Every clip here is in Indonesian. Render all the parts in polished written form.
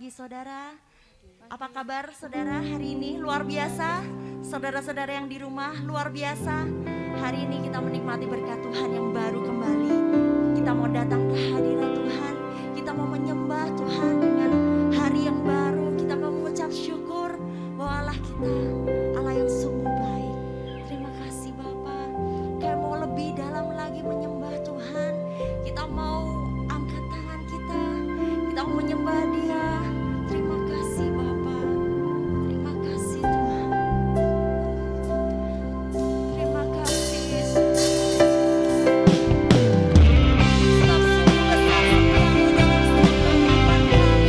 pagi saudara. Apa kabar saudara hari ini? Luar biasa. Saudara-saudara yang di rumah luar biasa. Hari ini kita menikmati berkat Tuhan yang baru kembali. Kita mau datang ke hadirat Tuhan. Kita mau menyembah Tuhan dengan hari yang baru. Kita mau mengucap syukur bahwa Allah kita Allah yang sungguh baik. Terima kasih Bapa. Kayak mau lebih dalam lagi menyembah Tuhan. Kita mau angkat tangan kita. Kita mau menyembah Dia. Terima kasih Bapa. Terima kasih Tuhan. Terima kasih Yesus. Sebab sungguh besar Tuhan dalam setiap kehidupan kami.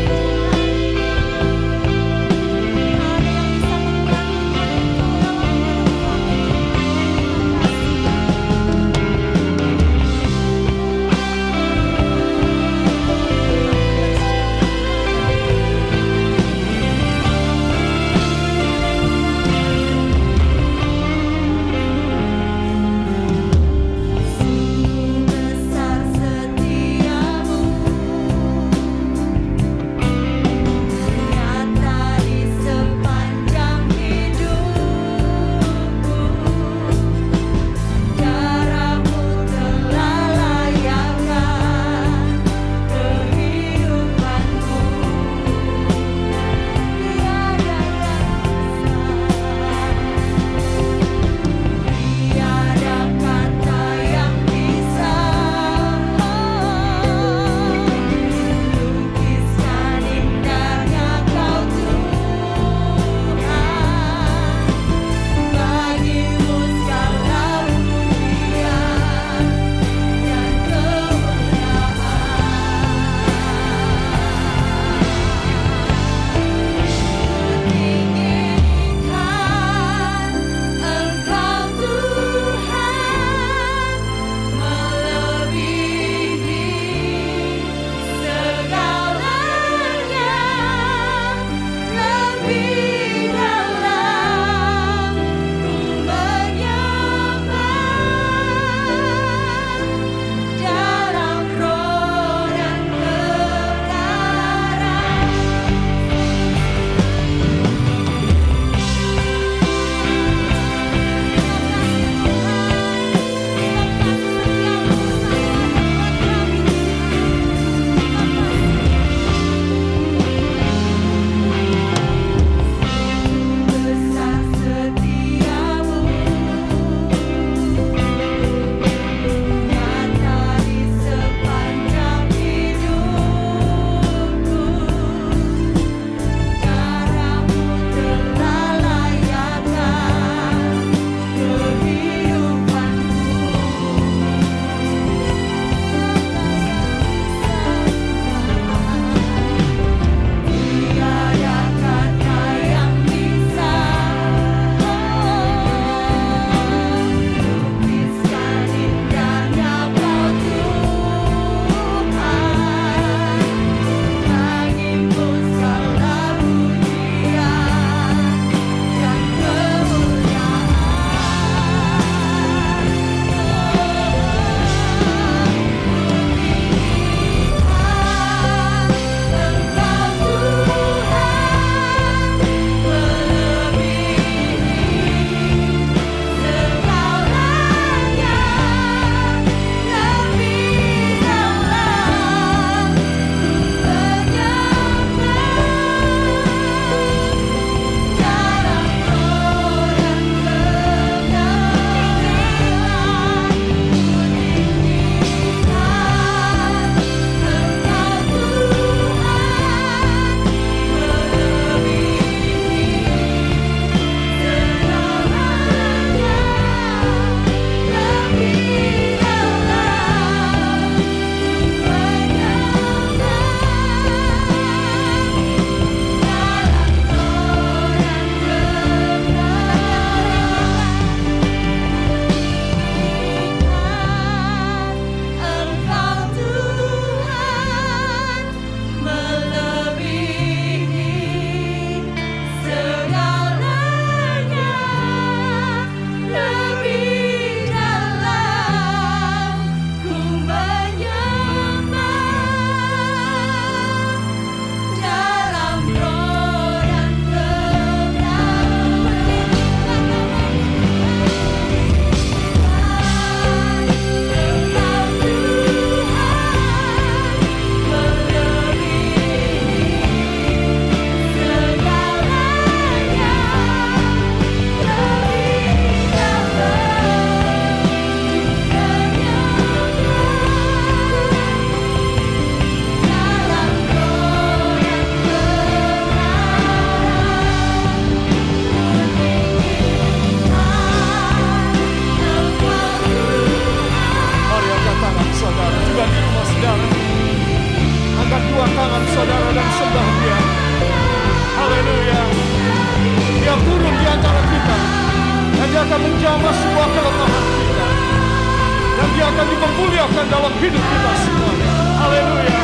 Dia akan dipermuliakan dalam hidup kita semuanya. Haleluya.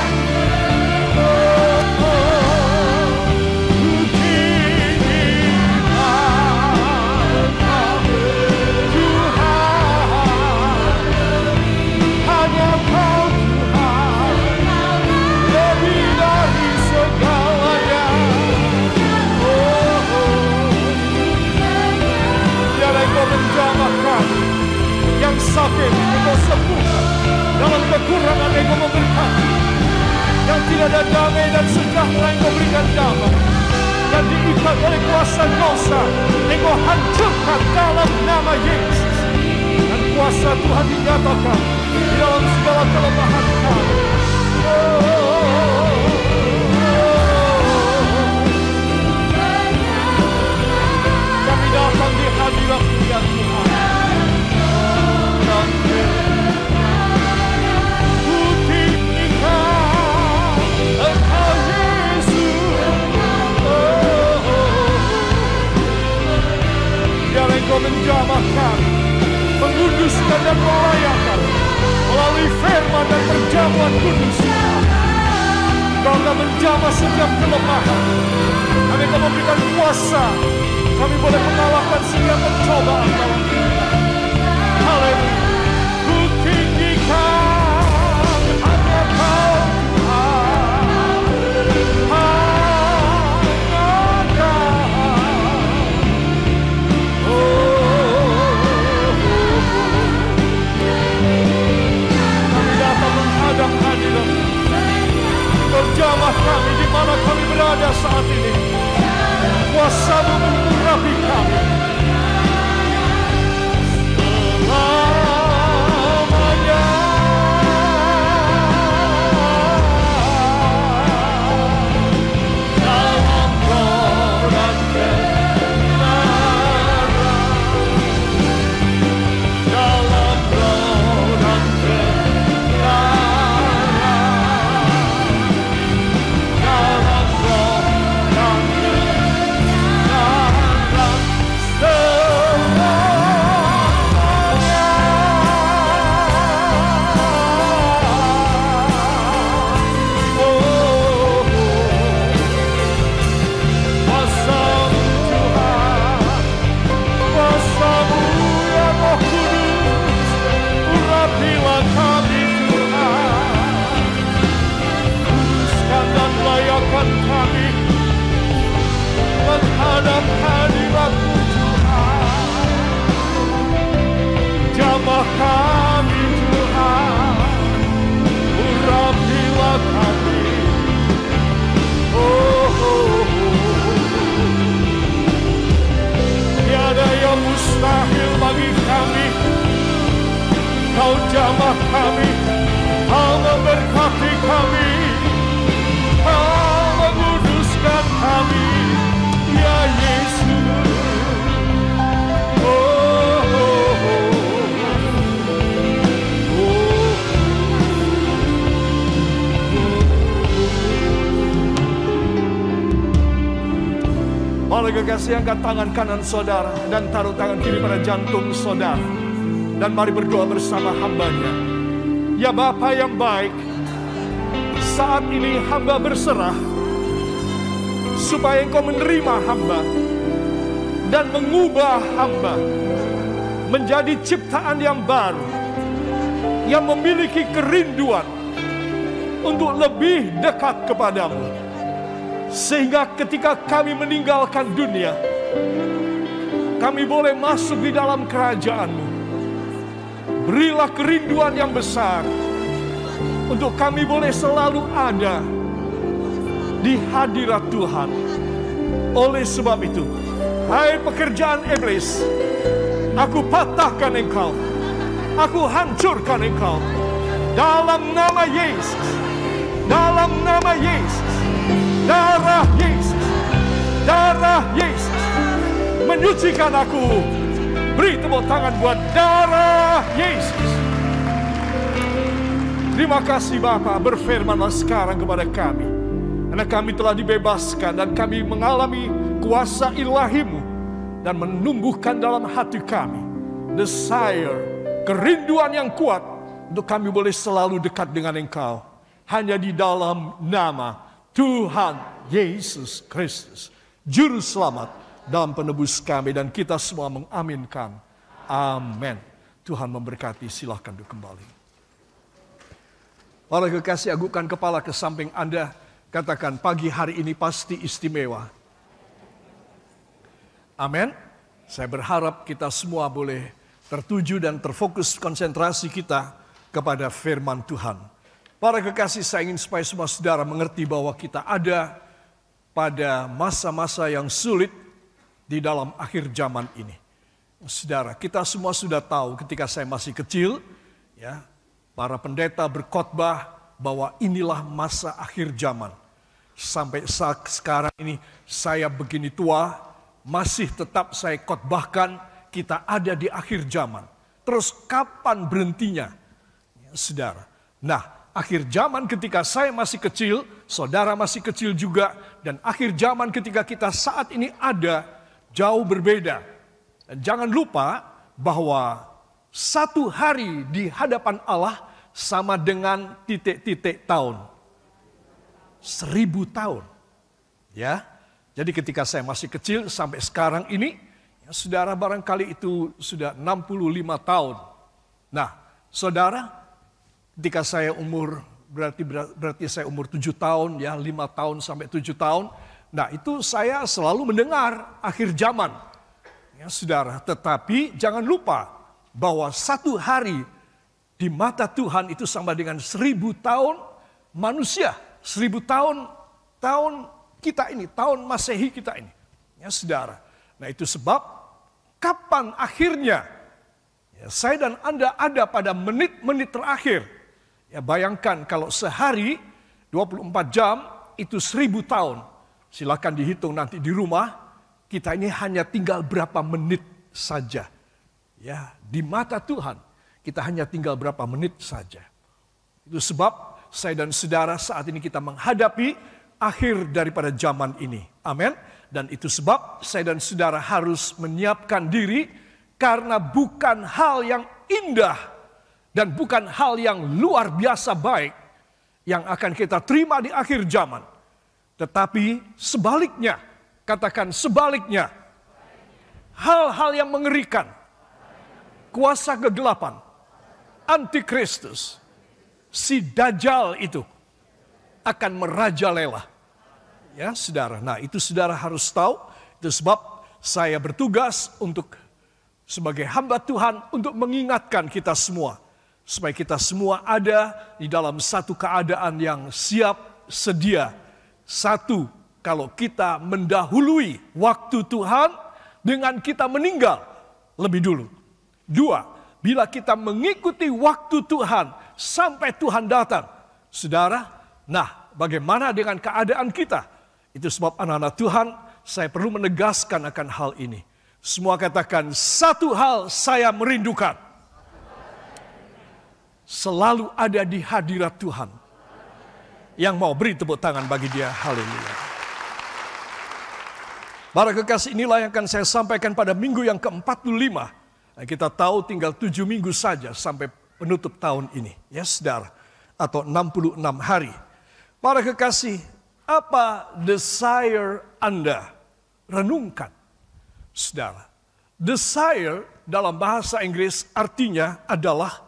Yang sakit engkau sembuhkan, dalam kekurangan engkau memberkati, yang tidak ada damai dan sejahtera engkau berikan damai, dan diikat oleh kuasa dosa engkau hancurkan dalam nama Yesus. Dan kuasa Tuhan dinyatakan di dalam segala kelemahan kami. Kami datang di hadirat-Mu ya Tuhan. Biar engkau menjamah kami, menguduskan dan melayakkan melalui firman dan perjamuan kudus. Engkau akan menjamah setiap kelemahan. Kami akan memberikan kuasa. Kami boleh mengalahkan setiap pencobaan dalam hidup. Haleluya. Ku tinggikan hanya Kau Tuhan. Hanya Kau. Kami datang menghadap hadirat-Mu. Berjamah kami di mana kami berada saat ini. Kuasa-Mu mengurapi kami. Selamanya. Dalam roh dan kebenaran. Dalam roh dan kebenaran. Dalam roh dan kebenaran. Kami menghadap hadirat-Mu Tuhan. Jamah kami Tuhan, urapilah kami. Tiada yang mustahil bagi kami. Kau jamah kami, Kau memberkati kami, Kau menguduskan kami, ya Yesus. Mari kekasih, angkat tangan kanan saudara dan taruh tangan kiri pada jantung saudara. Dan mari berdoa bersama hamba-Nya. Ya Bapa yang baik, saat ini hamba berserah supaya Engkau menerima hamba dan mengubah hamba menjadi ciptaan yang baru, yang memiliki kerinduan untuk lebih dekat kepadamu. Sehingga ketika kami meninggalkan dunia, kami boleh masuk di dalam kerajaan-Mu. Berilah kerinduan yang besar untuk kami boleh selalu ada di hadirat Tuhan. Oleh sebab itu, hai pekerjaan iblis, aku patahkan engkau, aku hancurkan engkau dalam nama Yesus, dalam nama Yesus. Darah Yesus, darah Yesus menyucikan aku. Beri tepuk tangan buat darah Yesus. Terima kasih Bapa, berfirmanlah sekarang kepada kami, karena kami telah dibebaskan dan kami mengalami kuasa ilahi-Mu dan menumbuhkan dalam hati kami desire, kerinduan yang kuat untuk kami boleh selalu dekat dengan Engkau. Hanya di dalam nama Tuhan Yesus Kristus, Juru Selamat dan Penebus kami. Dan kita semua mengaminkan. Amin. Tuhan memberkati. Silahkan duduk kembali. Para kekasih, agungkan kepala ke samping Anda. Katakan, pagi hari ini pasti istimewa. Amin. Saya berharap kita semua boleh tertuju dan terfokus konsentrasi kita kepada firman Tuhan. Para kekasih, saya ingin supaya semua saudara mengerti bahwa kita ada pada masa-masa yang sulit di dalam akhir zaman ini. Saudara, kita semua sudah tahu ketika saya masih kecil, ya, para pendeta berkhotbah bahwa inilah masa akhir zaman. Sampai saat sekarang ini saya begini tua, masih tetap saya khotbahkan kita ada di akhir zaman. Terus kapan berhentinya? Ya, saudara. Nah, akhir zaman ketika saya masih kecil, saudara masih kecil juga, dan akhir zaman ketika kita saat ini ada, jauh berbeda. Dan jangan lupa bahwa satu hari di hadapan Allah sama dengan titik-titik tahun. 1000 tahun. Ya. Jadi ketika saya masih kecil sampai sekarang ini, ya, saudara barangkali itu sudah 65 tahun. Nah, saudara, ketika saya umur, berarti saya umur 7 tahun, ya 5 tahun sampai 7 tahun. Nah, itu saya selalu mendengar akhir zaman. Ya, saudara, tetapi jangan lupa bahwa satu hari di mata Tuhan itu sama dengan 1000 tahun manusia. 1000 tahun kita ini, tahun Masehi kita ini. Ya, saudara. Nah, itu sebab kapan akhirnya? Ya, saya dan Anda ada pada menit-menit terakhir. Ya, bayangkan kalau sehari 24 jam itu 1000 tahun. Silakan dihitung nanti di rumah. Kita ini hanya tinggal berapa menit saja. Ya, di mata Tuhan kita hanya tinggal berapa menit saja. Itu sebab saya dan saudara saat ini kita menghadapi akhir daripada zaman ini. Amin. Dan itu sebab saya dan saudara harus menyiapkan diri karena bukan hal yang indah dan bukan hal yang luar biasa baik yang akan kita terima di akhir zaman. Tetapi sebaliknya, katakan sebaliknya, hal-hal yang mengerikan, kuasa kegelapan, antikristus, si Dajjal itu akan merajalela. Ya, saudara. Nah, itu saudara harus tahu. Itu sebab saya bertugas untuk sebagai hamba Tuhan untuk mengingatkan kita semua. Supaya kita semua ada di dalam satu keadaan yang siap sedia. Satu, kalau kita mendahului waktu Tuhan dengan kita meninggal lebih dulu. Dua, bila kita mengikuti waktu Tuhan sampai Tuhan datang. Saudara, nah bagaimana dengan keadaan kita? Itu sebab anak-anak Tuhan, saya perlu menegaskan akan hal ini. Semua katakan, satu hal saya merindukan. Selalu ada di hadirat Tuhan. Yang mau beri tepuk tangan bagi dia, haleluya. Para kekasih, inilah yang akan saya sampaikan pada minggu yang ke-45. Nah, kita tahu tinggal 7 minggu saja sampai penutup tahun ini. Ya, saudara. Atau 66 hari. Para kekasih, apa desire Anda? Renungkan. Saudara, desire dalam bahasa Inggris artinya adalah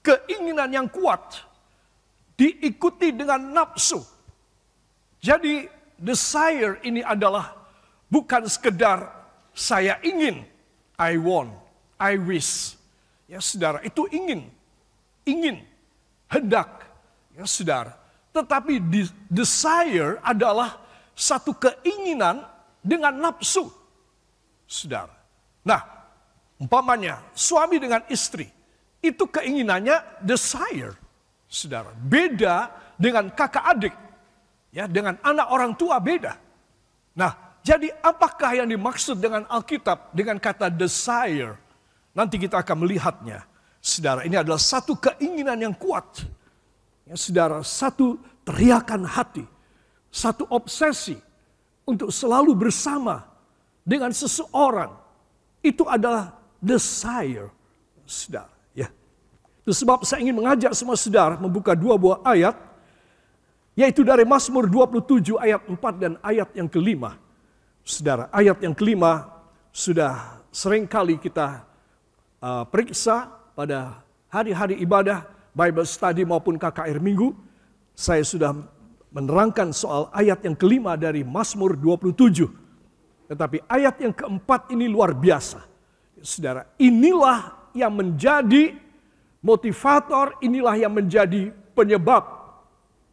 keinginan yang kuat diikuti dengan nafsu. Jadi desire ini adalah bukan sekedar saya ingin, I want, I wish. Ya, saudara, itu ingin, hendak. Ya, saudara. Tetapi desire adalah satu keinginan dengan nafsu. Saudara. Nah, umpamanya suami dengan istri. Itu keinginannya desire. Saudara. Beda dengan kakak adik. Ya, dengan anak orang tua beda. Nah, jadi apakah yang dimaksud dengan Alkitab dengan kata desire? Nanti kita akan melihatnya. Saudara, ini adalah satu keinginan yang kuat. Ya, saudara, satu teriakan hati, satu obsesi untuk selalu bersama dengan seseorang. Itu adalah desire, saudara. Ya. Itu sebab saya ingin mengajak semua saudara membuka dua buah ayat, yaitu dari Mazmur 27 ayat 4 dan ayat yang kelima. Saudara, ayat yang kelima sudah sering kali kita periksa pada hari-hari ibadah, Bible study maupun KKR Minggu. Saya sudah menerangkan soal ayat yang kelima dari Mazmur 27. Tetapi ayat yang keempat ini luar biasa. Saudara, inilah yang menjadi motivator, inilah yang menjadi penyebab.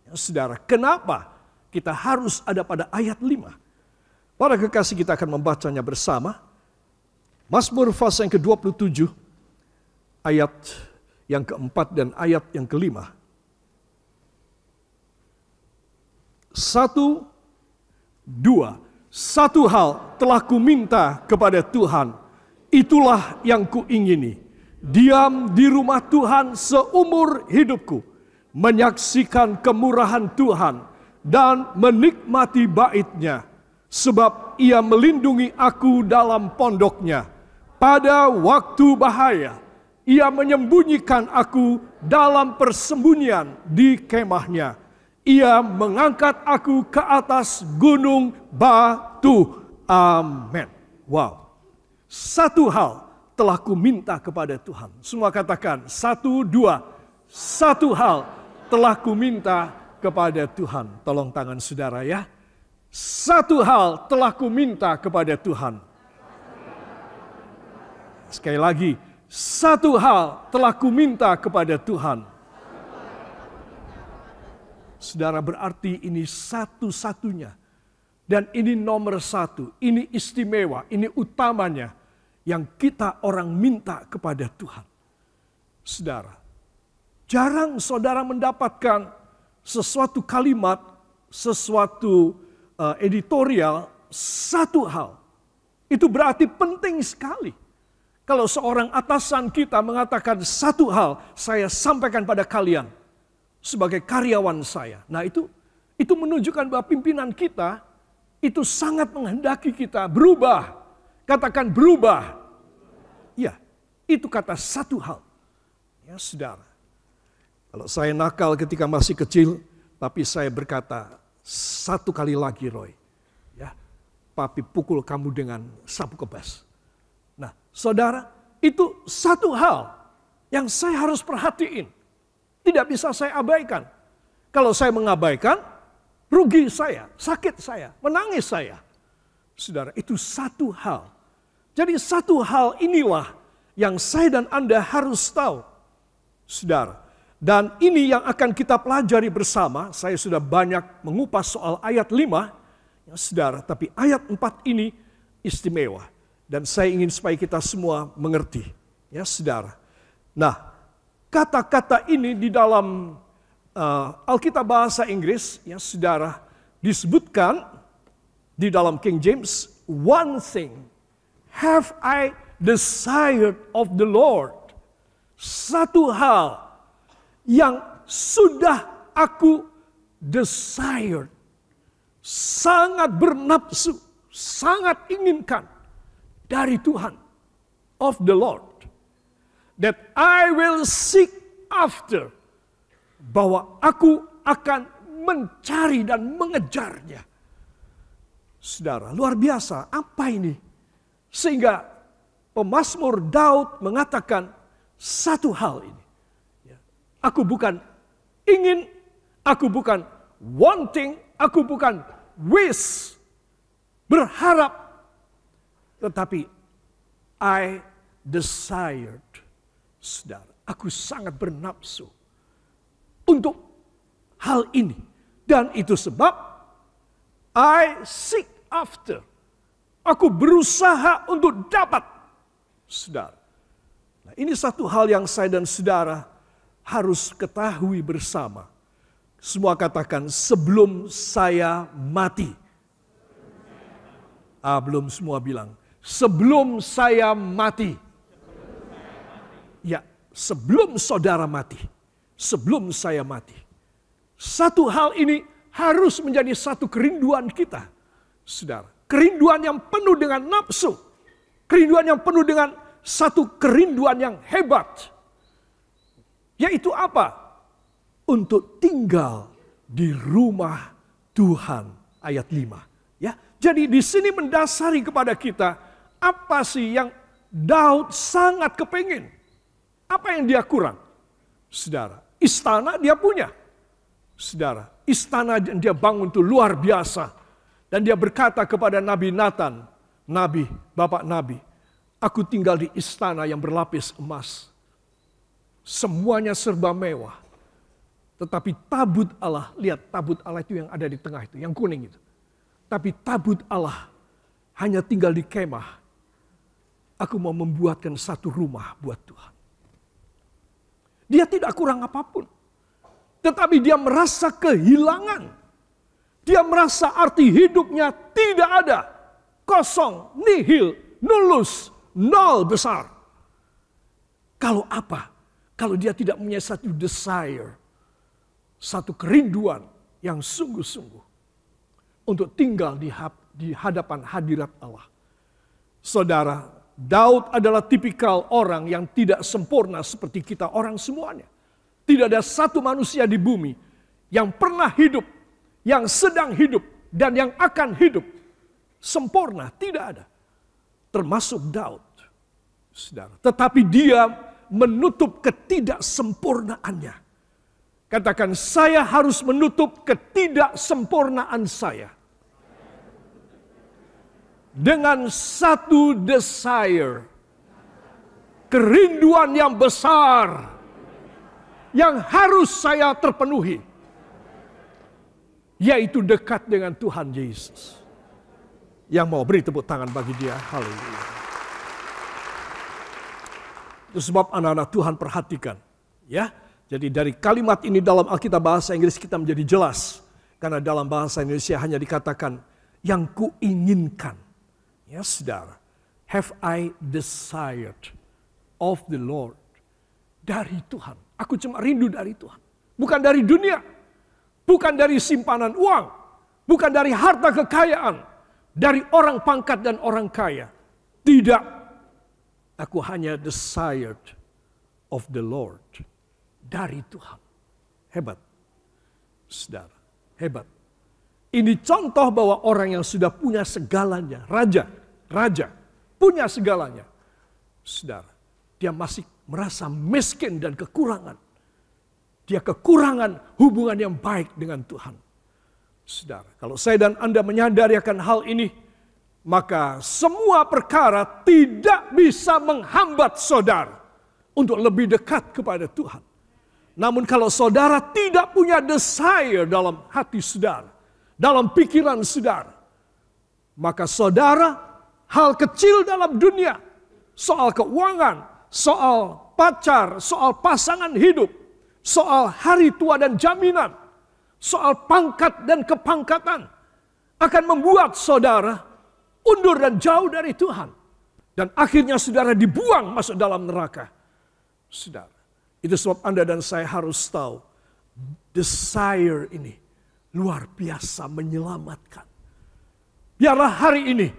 Ya, saudara, kenapa kita harus ada pada ayat 5? Para kekasih, kita akan membacanya bersama. Mazmur pasal yang ke-27, ayat yang keempat dan ayat yang kelima. 1, 2. Satu hal telah kuminta kepada Tuhan, itulah yang kuingini. Diam di rumah Tuhan seumur hidupku, menyaksikan kemurahan Tuhan dan menikmati bait-Nya, sebab Ia melindungi aku dalam pondok-Nya. Pada waktu bahaya, Ia menyembunyikan aku dalam persembunyian di kemah-Nya. Ia mengangkat aku ke atas gunung batu. Amin. Wow. Satu hal telah kuminta kepada Tuhan. Semua katakan, 1, 2. Satu hal telah kuminta kepada Tuhan. Tolong tangan saudara ya. Satu hal telah kuminta kepada Tuhan. Sekali lagi, satu hal telah kuminta kepada Tuhan. Saudara, berarti ini satu-satunya. Dan ini nomor satu, ini istimewa, ini utamanya yang kita orang minta kepada Tuhan. Saudara, jarang saudara mendapatkan sesuatu kalimat, sesuatu editorial, satu hal. Itu berarti penting sekali. Kalau seorang atasan kita mengatakan satu hal, saya sampaikan pada kalian sebagai karyawan saya. Nah itu menunjukkan bahwa pimpinan kita itu sangat menghendaki kita berubah. Katakan berubah. Ya, itu kata satu hal. Ya saudara. Kalau saya nakal ketika masih kecil, tapi saya berkata, satu kali lagi Roy. Ya, papi pukul kamu dengan sapu kebas. Nah saudara, itu satu hal yang saya harus perhatiin. Tidak bisa saya abaikan. Kalau saya mengabaikan, rugi saya, sakit saya, menangis saya. Saudara, itu satu hal. Jadi satu hal inilah yang saya dan Anda harus tahu. Saudara, dan ini yang akan kita pelajari bersama. Saya sudah banyak mengupas soal ayat 5. Ya, saudara, tapi ayat 4 ini istimewa. Dan saya ingin supaya kita semua mengerti. Ya, saudara. Nah, kata-kata ini di dalam Alkitab bahasa Inggris, ya saudara, disebutkan di dalam King James, one thing have I desired of the Lord. Satu hal yang sudah aku desired. Sangat bernafsu, sangat inginkan dari Tuhan, of the Lord. That I will seek after. Bahwa aku akan mencari dan mengejarnya. Saudara, luar biasa. Apa ini? Sehingga pemazmur Daud mengatakan satu hal ini. Aku bukan ingin, aku bukan wanting, aku bukan wish, berharap. Tetapi I desired. Saudara, aku sangat bernafsu untuk hal ini. Dan itu sebab I seek after. Aku berusaha untuk dapat. Saudara. Nah, ini satu hal yang saya dan saudara harus ketahui bersama. Semua katakan sebelum saya mati. Belum semua bilang. Sebelum saya mati. Ya, sebelum saudara mati. Sebelum saya mati. Satu hal ini harus menjadi satu kerinduan kita. Saudara, kerinduan yang penuh dengan nafsu. Kerinduan yang penuh dengan satu kerinduan yang hebat. Yaitu apa? Untuk tinggal di rumah Tuhan. Ayat 5. Ya, jadi di sini mendasari kepada kita, apa sih yang Daud sangat kepingin? Apa yang dia kurang? Saudara, istana dia punya. Saudara, istana yang dia bangun itu luar biasa. Dan dia berkata kepada Nabi Nathan, Nabi, Bapak Nabi, aku tinggal di istana yang berlapis emas. Semuanya serba mewah. Tetapi tabut Allah, lihat tabut Allah itu yang ada di tengah itu, yang kuning itu. Tapi tabut Allah hanya tinggal di kemah. Aku mau membuatkan satu rumah buat Tuhan. Dia tidak kurang apapun. Tetapi dia merasa kehilangan. Dia merasa arti hidupnya tidak ada. Kosong, nihil, nulus, nol besar. Kalau apa? Kalau dia tidak punya satu desire. Satu kerinduan yang sungguh-sungguh. Untuk tinggal di hadapan hadirat Allah. Saudara, Daud adalah tipikal orang yang tidak sempurna seperti kita orang semuanya. Tidak ada satu manusia di bumi yang pernah hidup, yang sedang hidup, dan yang akan hidup sempurna. Tidak ada. Termasuk Daud. Saudara. Tetapi dia menutup ketidaksempurnaannya. Katakan, saya harus menutup ketidaksempurnaan saya. Dengan satu desire. Kerinduan yang besar. Yang harus saya terpenuhi. Yaitu dekat dengan Tuhan Yesus. Yang mau beri tepuk tangan bagi dia. Haleluya. Itu sebab anak-anak Tuhan perhatikan. Ya. Jadi dari kalimat ini dalam Alkitab bahasa Inggris kita menjadi jelas. Karena dalam bahasa Indonesia hanya dikatakan yang kuinginkan. Ya saudara. Have I desired of the Lord. Dari Tuhan. Aku cuma rindu dari Tuhan. Bukan dari dunia. Bukan dari simpanan uang. Bukan dari harta kekayaan. Dari orang pangkat dan orang kaya. Tidak. Aku hanya desired of the Lord. Dari Tuhan. Hebat. Saudara, hebat. Ini contoh bahwa orang yang sudah punya segalanya. Raja, punya segalanya. Saudara, dia masih merasa miskin dan kekurangan. Dia kekurangan hubungan yang baik dengan Tuhan. Saudara, kalau saya dan Anda menyadari akan hal ini, maka semua perkara tidak bisa menghambat saudara untuk lebih dekat kepada Tuhan. Namun kalau saudara tidak punya desire dalam hati saudara, dalam pikiran saudara, maka saudara hal kecil dalam dunia, soal keuangan, soal pacar, soal pasangan hidup, soal hari tua dan jaminan, soal pangkat dan kepangkatan, akan membuat saudara undur dan jauh dari Tuhan. Dan akhirnya saudara dibuang masuk dalam neraka. Saudara. Itu sebab Anda dan saya harus tahu, desire ini luar biasa menyelamatkan. Biarlah hari ini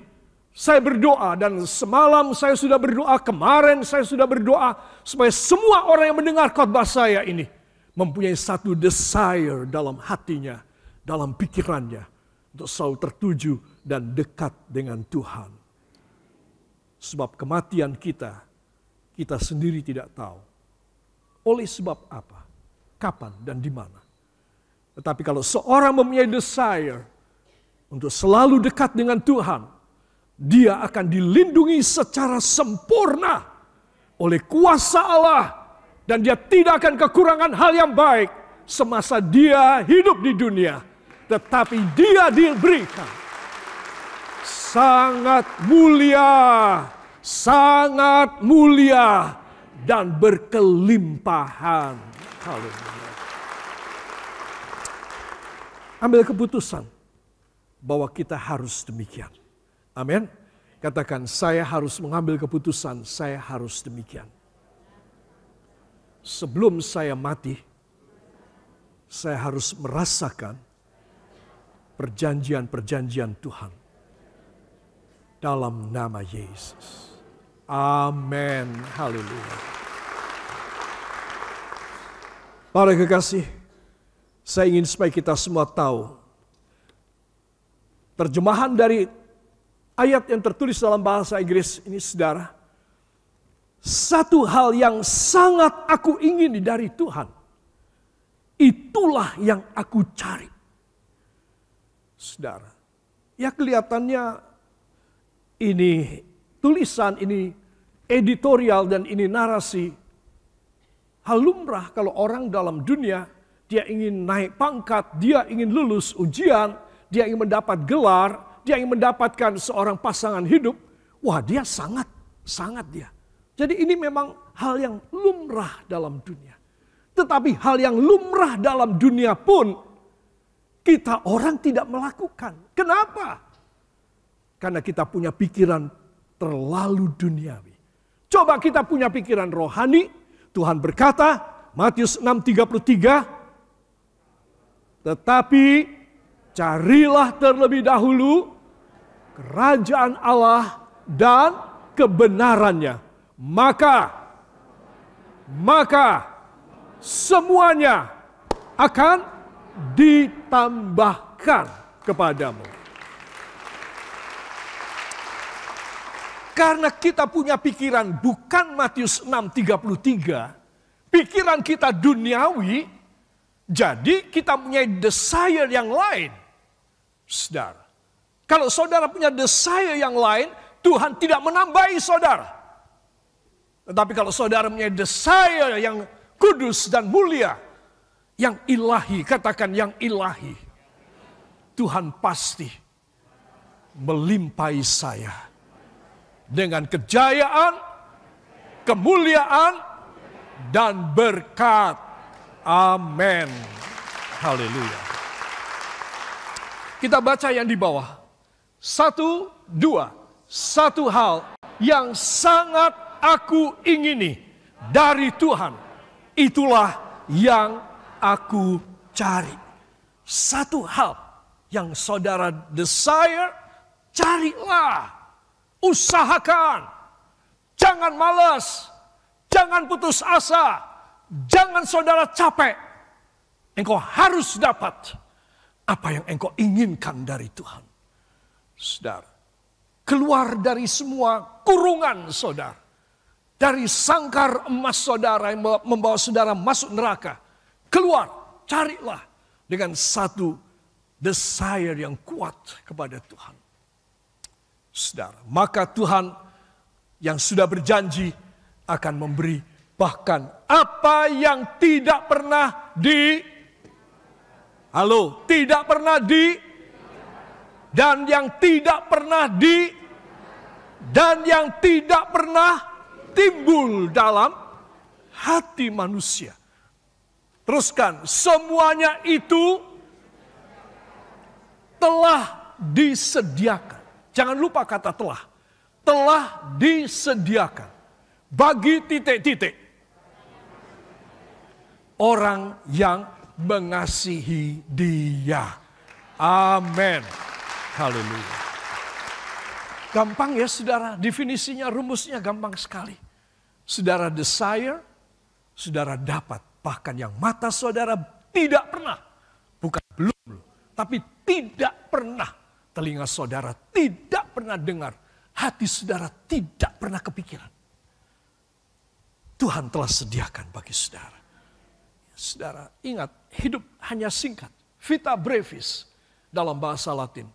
saya berdoa, dan semalam saya sudah berdoa, kemarin saya sudah berdoa, supaya semua orang yang mendengar khotbah saya ini mempunyai satu desire dalam hatinya, dalam pikirannya, untuk selalu tertuju dan dekat dengan Tuhan. Sebab kematian kita sendiri tidak tahu. Oleh sebab apa, kapan, dan di mana. Tetapi kalau seorang mempunyai desire untuk selalu dekat dengan Tuhan, dia akan dilindungi secara sempurna oleh kuasa Allah. Dan dia tidak akan kekurangan hal yang baik semasa dia hidup di dunia. Tetapi dia diberikan sangat mulia, dan berkelimpahan. Haleluya. Ambil keputusan bahwa kita harus demikian. Amin. Katakan, saya harus mengambil keputusan, saya harus demikian. Sebelum saya mati, saya harus merasakan perjanjian-perjanjian Tuhan. Dalam nama Yesus. Amin. Haleluya. Para kekasih, saya ingin supaya kita semua tahu terjemahan dari ayat yang tertulis dalam bahasa Inggris ini, saudara. Satu hal yang sangat aku ingini dari Tuhan, itulah yang aku cari. Saudara, ya kelihatannya ini tulisan, ini editorial, dan ini narasi. Hal lumrah kalau orang dalam dunia, dia ingin naik pangkat, dia ingin lulus ujian, dia ingin mendapat gelar, dia ingin mendapatkan seorang pasangan hidup. Wah, dia sangat dia. Jadi ini memang hal yang lumrah dalam dunia. Tetapi hal yang lumrah dalam dunia pun kita orang tidak melakukan. Kenapa? Karena kita punya pikiran terlalu duniawi. Coba kita punya pikiran rohani. Tuhan berkata, Matius 6:33, tetapi carilah terlebih dahulu kerajaan Allah dan kebenarannya. Maka semuanya akan ditambahkan kepadamu. Karena kita punya pikiran bukan Matius 6:33, pikiran kita duniawi, jadi kita punya desire yang lain. Saudara, kalau saudara punya desire yang lain, Tuhan tidak menambahi saudara. Tetapi kalau saudara punya desire yang kudus dan mulia, yang ilahi, katakan yang ilahi, Tuhan pasti melimpahi saya dengan kejayaan, kemuliaan, dan berkat. Amin. Haleluya. Kita baca yang di bawah. 1, 2. Satu hal yang sangat aku ingini dari Tuhan, itulah yang aku cari. Satu hal yang saudara desire, carilah. Usahakan, jangan malas, jangan putus asa, jangan saudara capek. Engkau harus dapat apa yang engkau inginkan dari Tuhan. Saudara, keluar dari semua kurungan saudara, dari sangkar emas saudara yang membawa saudara masuk neraka. Keluar, carilah dengan satu desire yang kuat kepada Tuhan. Saudara, maka Tuhan yang sudah berjanji akan memberi bahkan apa yang tidak pernah tidak pernah dan yang tidak pernah dan yang tidak pernah timbul dalam hati manusia. Teruskan, semuanya itu telah disediakan. Jangan lupa kata telah. Telah disediakan bagi titik-titik orang yang mengasihi Dia. Amin. Haleluya. Gampang ya saudara, definisinya, rumusnya gampang sekali. Saudara desire, saudara dapat. Bahkan yang mata saudara tidak pernah, bukan belum, tapi tidak pernah. Telinga saudara tidak pernah dengar. Hati saudara tidak pernah kepikiran. Tuhan telah sediakan bagi saudara. Saudara, ingat, hidup hanya singkat. Vita brevis dalam bahasa Latin.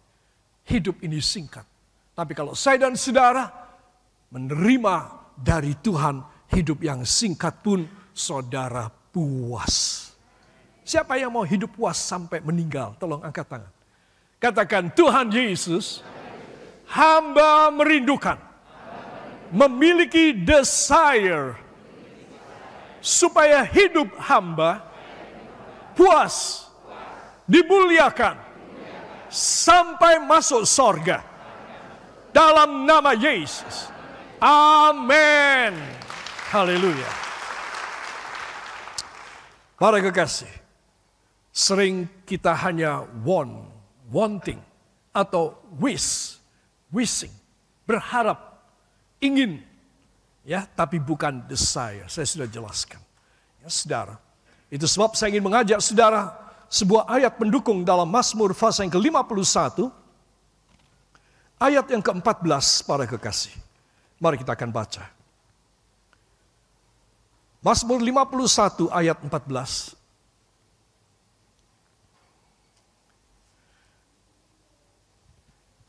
Hidup ini singkat. Tapi kalau saya dan saudara menerima dari Tuhan hidup yang singkat pun, saudara puas. Siapa yang mau hidup puas sampai meninggal? Tolong angkat tangan. Katakan, Tuhan Yesus, hamba merindukan, memiliki desire, supaya hidup hamba puas, dimuliakan, sampai masuk sorga. Dalam nama Yesus. Amin. Haleluya. Para kekasih, sering kita hanya wanting atau wishing, berharap, ingin, ya, tapi bukan desire. Saya sudah jelaskan, ya, saudara. Itu sebab saya ingin mengajak saudara sebuah ayat pendukung dalam Mazmur pasal yang ke-51. Ayat yang ke-14 para kekasih. Mari kita akan baca. Mazmur 51 ayat 14.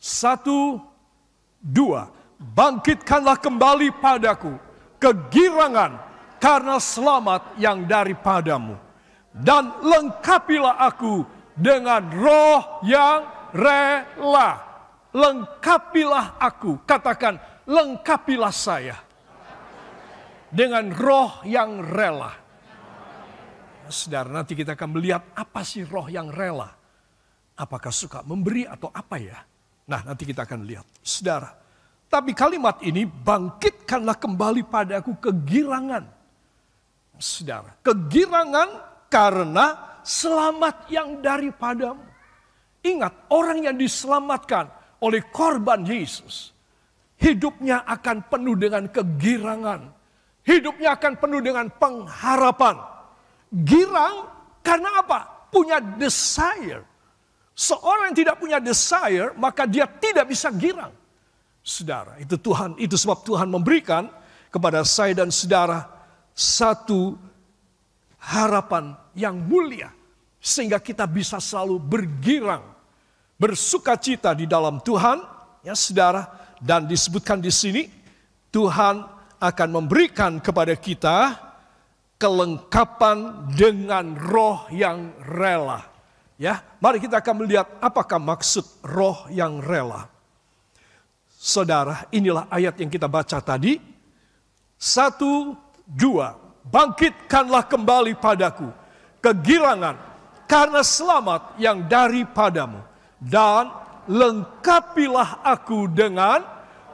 Satu, dua. Bangkitkanlah kembali padaku kegirangan karena selamat yang daripadamu. Dan lengkapilah aku dengan roh yang rela. Lengkapilah aku. Katakan, lengkapilah saya. Dengan roh yang rela. Saudara, nanti kita akan melihat apa sih roh yang rela. Apakah suka memberi atau apa ya? Nah, nanti kita akan lihat. Saudara, tapi kalimat ini, bangkitkanlah kembali padaku kegirangan. Saudara, kegirangan karena selamat yang daripadamu. Ingat, orang yang diselamatkan oleh korban Yesus, hidupnya akan penuh dengan kegirangan. Hidupnya akan penuh dengan pengharapan. Girang karena apa? Punya desire. Seorang yang tidak punya desire, maka dia tidak bisa girang. Saudara, itu sebab Tuhan memberikan kepada saya dan saudara satu harapan yang mulia, sehingga kita bisa selalu bergirang, bersukacita di dalam Tuhan, ya saudara. Dan disebutkan di sini, Tuhan akan memberikan kepada kita kelengkapan dengan roh yang rela. Ya, mari kita akan melihat apakah maksud roh yang rela. Saudara, inilah ayat yang kita baca tadi. 1, 2, bangkitkanlah kembali padaku kegirangan karena selamat yang daripadamu, dan lengkapilah aku dengan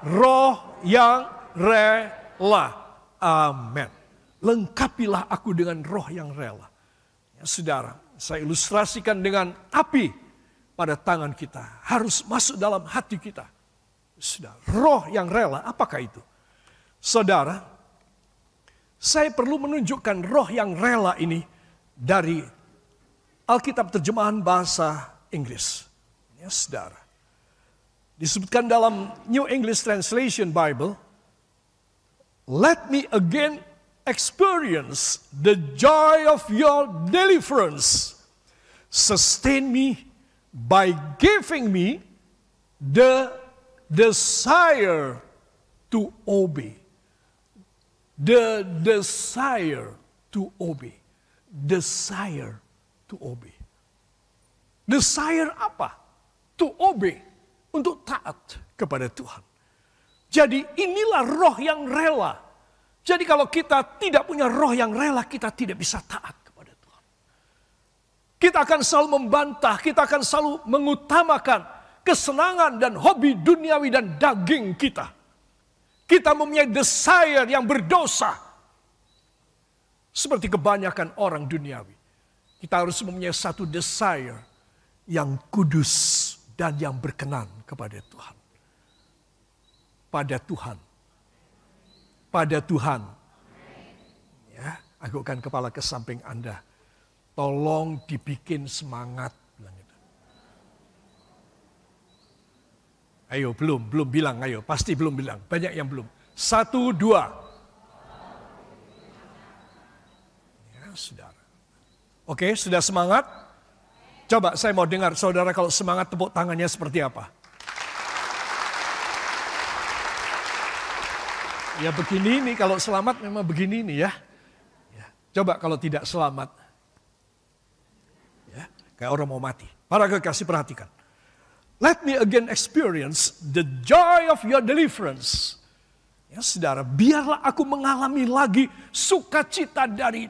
roh yang rela. Amin. Lengkapilah aku dengan roh yang rela. Ya, saudara, saya ilustrasikan dengan api pada tangan kita. Harus masuk dalam hati kita. Saudara, roh yang rela, apakah itu? Saudara, saya perlu menunjukkan roh yang rela ini dari Alkitab terjemahan bahasa Inggris. Ya, saudara. Disebutkan dalam New English Translation Bible, let me again experience the joy of your deliverance. Sustain me by giving me the desire to obey. The desire to obey. Desire to obey. Desire apa? To obey. Untuk taat kepada Tuhan. Jadi inilah roh yang rela. Jadi kalau kita tidak punya roh yang rela, kita tidak bisa taat kepada Tuhan. Kita akan selalu membantah, kita akan selalu mengutamakan kesenangan dan hobi duniawi dan daging kita. Kita mempunyai desire yang berdosa. Seperti kebanyakan orang duniawi. Kita harus mempunyai satu desire yang kudus dan yang berkenan kepada Tuhan. Pada Tuhan. Pada Tuhan. Ya, agukkan kepala ke samping Anda. Tolong dibikin semangat. Ayo, belum bilang, ayo. Pasti belum bilang. Banyak yang belum. 1, 2. Ya, saudara. Oke, sudah semangat? Coba saya mau dengar saudara kalau semangat tepuk tangannya seperti apa. Ya begini nih, kalau selamat memang begini nih ya. Coba kalau tidak selamat. Ya, kayak orang mau mati. Para kekasih perhatikan. Let me again experience the joy of your deliverance. Ya saudara, biarlah aku mengalami lagi sukacita dari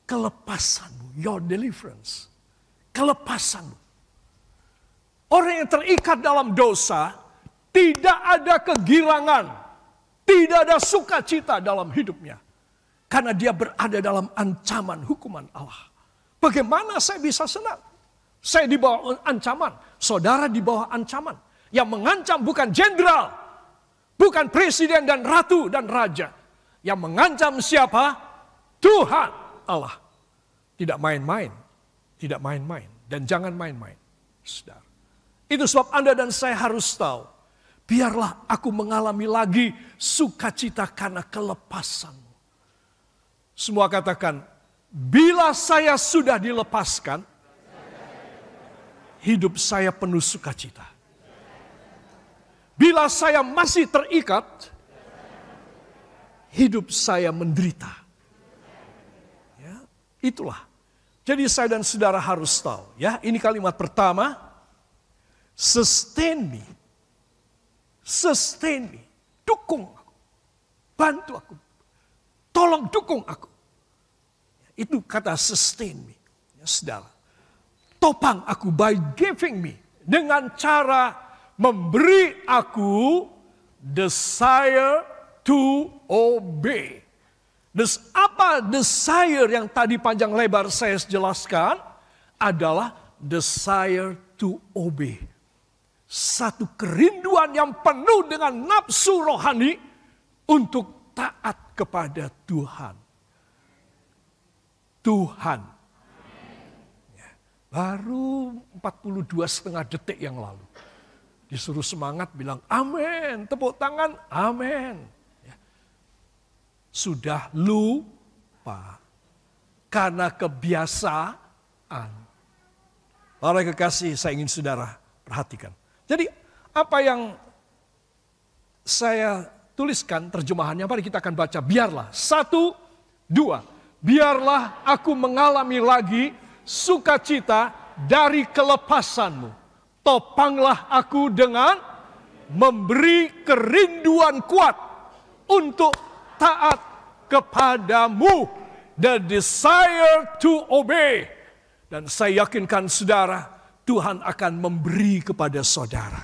kelepasanmu, your deliverance. Kelepasanmu. Orang yang terikat dalam dosa, tidak ada kegirangan, tidak ada sukacita dalam hidupnya. Karena dia berada dalam ancaman hukuman Allah. Bagaimana saya bisa senang? Saya di bawah ancaman, saudara di bawah ancaman. Yang mengancam bukan jenderal, bukan presiden dan ratu dan raja. Yang mengancam siapa? Tuhan Allah. Tidak main-main. Tidak main-main. Dan jangan main-main. Saudara. Itu sebab Anda dan saya harus tahu. Biarlah aku mengalami lagi sukacita karena kelepasanmu. Semua katakan, bila saya sudah dilepaskan, hidup saya penuh sukacita. Bila saya masih terikat, hidup saya menderita. Ya, itulah. Jadi saya dan saudara harus tahu. Ya, ini kalimat pertama. Sustain me. Sustain me. Dukung aku. Bantu aku. Tolong dukung aku. Itu kata sustain me. Ya, saudara. Topang aku by giving me. Dengan cara memberi aku desire to obey. Apa desire yang tadi panjang lebar saya jelaskan? Adalah desire to obey. Satu kerinduan yang penuh dengan nafsu rohani untuk taat kepada Tuhan. Tuhan. Ya, baru 42,5 detik yang lalu. Disuruh semangat bilang amin. Tepuk tangan amin. Ya. Sudah lupa. Karena kebiasaan. Para kekasih saya ingin saudara perhatikan. Jadi apa yang saya tuliskan terjemahannya, mari kita akan baca. Biarlah, 1, 2. Biarlah aku mengalami lagi sukacita dari kelepasanmu. Topanglah aku dengan memberi kerinduan kuat untuk taat kepadamu. The desire to obey. Dan saya yakinkan saudara, Tuhan akan memberi kepada saudara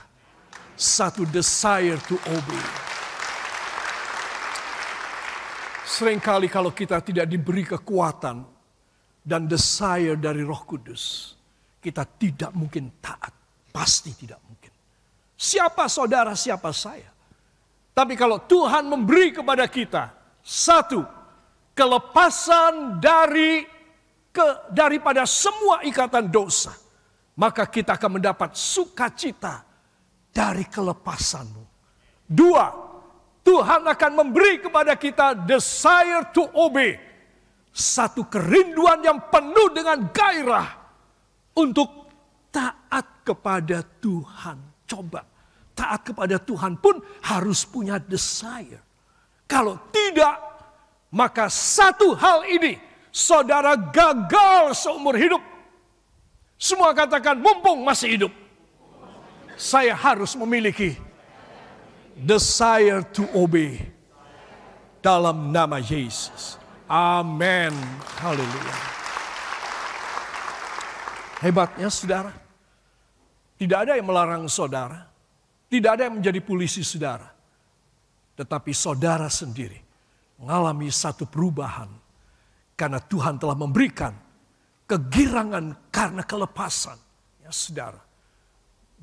satu desire to obey. Seringkali kalau kita tidak diberi kekuatan dan desire dari Roh Kudus, kita tidak mungkin taat. Pasti tidak mungkin. Siapa saudara, siapa saya. Tapi kalau Tuhan memberi kepada kita, 1, kelepasan daripada semua ikatan dosa. Maka kita akan mendapat sukacita dari kelepasanmu. 2, Tuhan akan memberi kepada kita desire to obey. Satu kerinduan yang penuh dengan gairah untuk taat kepada Tuhan. Coba, taat kepada Tuhan pun harus punya desire. Kalau tidak, maka satu hal ini, saudara gagal seumur hidup. Semua katakan, mumpung masih hidup, saya harus memiliki desire to obey. Dalam nama Yesus. Amin. Haleluya. Hebatnya saudara, tidak ada yang melarang saudara. Tidak ada yang menjadi polisi saudara. Tetapi saudara sendiri mengalami satu perubahan. Karena Tuhan telah memberikan kegirangan karena kelepasan. Ya saudara.